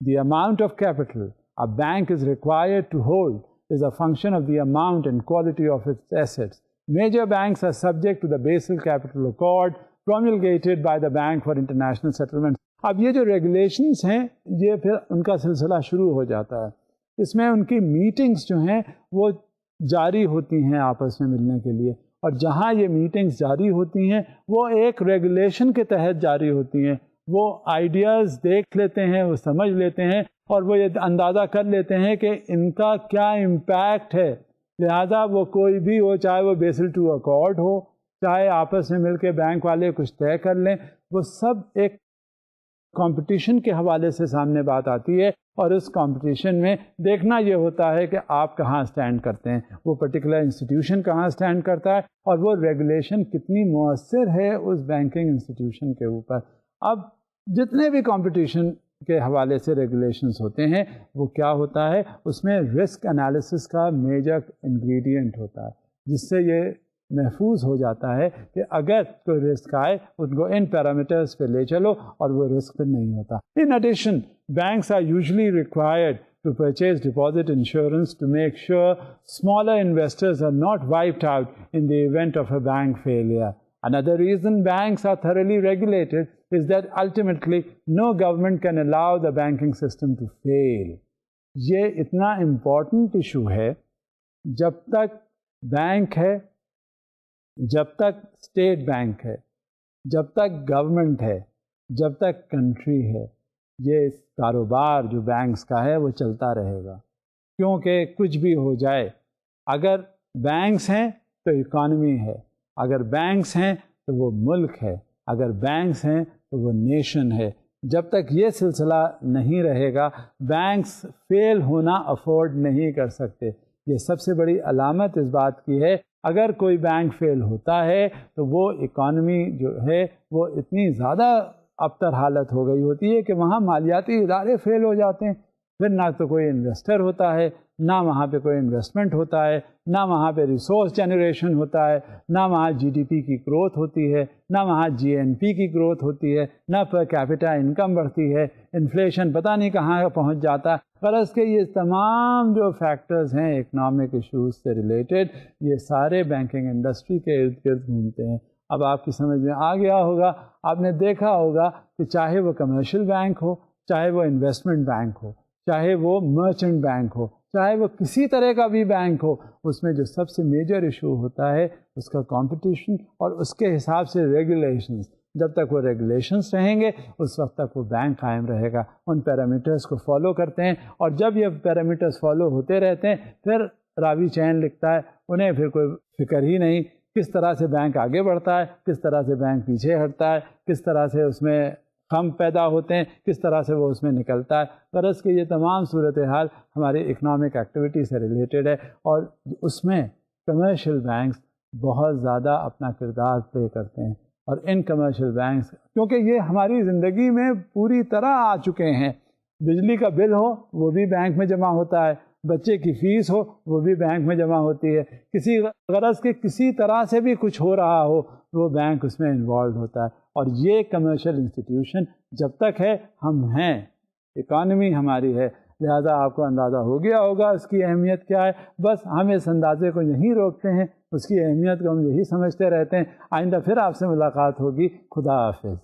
The amount of capital a bank is required to hold is a function of the amount and quality of its assets. Major banks are subject to the Basel Capital Accord promulgated by the Bank for International Settlements. اب یہ جو regulations ہیں یہ پھر ان کا سلسلہ شروع ہو جاتا ہے، اس میں ان کی میٹنگز جو ہیں وہ جاری ہوتی ہیں آپس میں ملنے کے لیے، اور جہاں یہ میٹنگز جاری ہوتی ہیں وہ ایک ریگولیشن کے تحت جاری ہوتی ہیں، وہ آئیڈیاز دیکھ لیتے ہیں، وہ سمجھ لیتے ہیں، اور وہ یہ اندازہ کر لیتے ہیں کہ ان کا کیا امپیکٹ ہے، لہذا وہ کوئی بھی ہو، چاہے وہ بیسل II ایکارڈ ہو، چاہے آپس میں مل کے بینک والے کچھ طے کر لیں، وہ سب ایک کمپٹیشن کے حوالے سے سامنے بات آتی ہے، اور اس کمپٹیشن میں دیکھنا یہ ہوتا ہے کہ آپ کہاں اسٹینڈ کرتے ہیں، وہ پرٹیکولر انسٹیٹیوشن کہاں اسٹینڈ کرتا ہے، اور وہ ریگولیشن کتنی مؤثر ہے اس بینکنگ انسٹیٹیوشن کے اوپر۔ اب جتنے بھی کمپٹیشن کے حوالے سے ریگولیشنز ہوتے ہیں، وہ کیا ہوتا ہے، اس میں رسک انالیسس کا میجر انگریڈینٹ ہوتا ہے، جس سے یہ محفوظ ہو جاتا ہے کہ اگر کوئی رسک آئے ان کو ان پیرامیٹرز پہ لے چلو اور وہ رسک پہ نہیں ہوتا۔ In addition banks are usually required to purchase deposit insurance to make sure smaller investors are not wiped out in the event of a bank failure. Another reason banks are thoroughly regulated is that ultimately no government can allow the banking system to fail. یہ اتنا important issue ہے، جب تک bank ہے، جب تک state bank ہے، جب تک گورنمنٹ ہے، جب تک کنٹری ہے، یہ کاروبار جو بینکس کا ہے وہ چلتا رہے گا، کیونکہ کچھ بھی ہو جائے، اگر بینکس ہیں تو اکانومی ہے، اگر بینکس ہیں تو وہ ملک ہے، اگر بینکس ہیں تو وہ نیشن ہے۔ جب تک یہ سلسلہ نہیں رہے گا، بینکس فیل ہونا افورڈ نہیں کر سکتے۔ یہ سب سے بڑی علامت اس بات کی ہے، اگر کوئی بینک فیل ہوتا ہے تو وہ اکانومی جو ہے وہ اتنی زیادہ ابتر حالت ہو گئی ہوتی ہے کہ وہاں مالیاتی ادارے فیل ہو جاتے ہیں، پھر نہ تو کوئی انویسٹر ہوتا ہے، نہ وہاں پہ کوئی انویسٹمنٹ ہوتا ہے، نہ وہاں پہ ریسورس جنریشن ہوتا ہے، نہ وہاں جی ڈی پی کی گروتھ ہوتی ہے، نہ وہاں جی این پی کی گروتھ ہوتی ہے، نہ پر کیپٹا انکم بڑھتی ہے، انفلیشن پتہ نہیں کہاں پہنچ جاتا ہے۔ غرض کہ یہ تمام جو فیکٹرز ہیں اکنامک ایشوز سے ریلیٹڈ، یہ سارے بینکنگ انڈسٹری کے ارد گرد گھومتے ہیں۔ اب آپ کی سمجھ میں آ گیا ہوگا، آپ نے دیکھا ہوگا کہ چاہے وہ کمرشل بینک ہو، چاہے وہ انویسٹمنٹ بینک ہو، چاہے وہ مرچنٹ بینک ہو، چاہے وہ کسی طرح کا بھی بینک ہو، اس میں جو سب سے میجر ایشو ہوتا ہے اس کا کمپٹیشن اور اس کے حساب سے ریگولیشنز۔ جب تک وہ ریگولیشنز رہیں گے اس وقت تک وہ بینک قائم رہے گا، ان پیرامیٹرز کو فالو کرتے ہیں، اور جب یہ پیرامیٹرز فالو ہوتے رہتے ہیں پھر راوی چین لکھتا ہے، انہیں پھر کوئی فکر ہی نہیں کس طرح سے بینک آگے بڑھتا ہے، کس طرح سے بینک پیچھے ہٹتا ہے، کس طرح سے اس میں خم پیدا ہوتے ہیں، کس طرح سے وہ اس میں نکلتا ہے۔ غرض کہ یہ تمام صورتحال ہماری اکنامک ایکٹیویٹی سے ریلیٹڈ ہے، اور اس میں کمرشل بینکس بہت زیادہ اپنا کردار پلے کرتے ہیں۔ اور ان کمرشل بینکس کیونکہ یہ ہماری زندگی میں پوری طرح آ چکے ہیں، بجلی کا بل ہو وہ بھی بینک میں جمع ہوتا ہے، بچے کی فیس ہو وہ بھی بینک میں جمع ہوتی ہے، کسی غرض کے کسی طرح سے بھی کچھ ہو رہا ہو وہ بینک اس میں انوالوڈ ہوتا ہے۔ اور یہ کمرشل انسٹیٹیوشن جب تک ہے ہم ہیں، اکانومی ہماری ہے، لہذا آپ کو اندازہ ہو گیا ہوگا اس کی اہمیت کیا ہے۔ بس ہم اس اندازے کو یہیں روکتے ہیں، اس کی اہمیت کو ہم یہی سمجھتے رہتے ہیں۔ آئندہ پھر آپ سے ملاقات ہوگی۔ خدا حافظ۔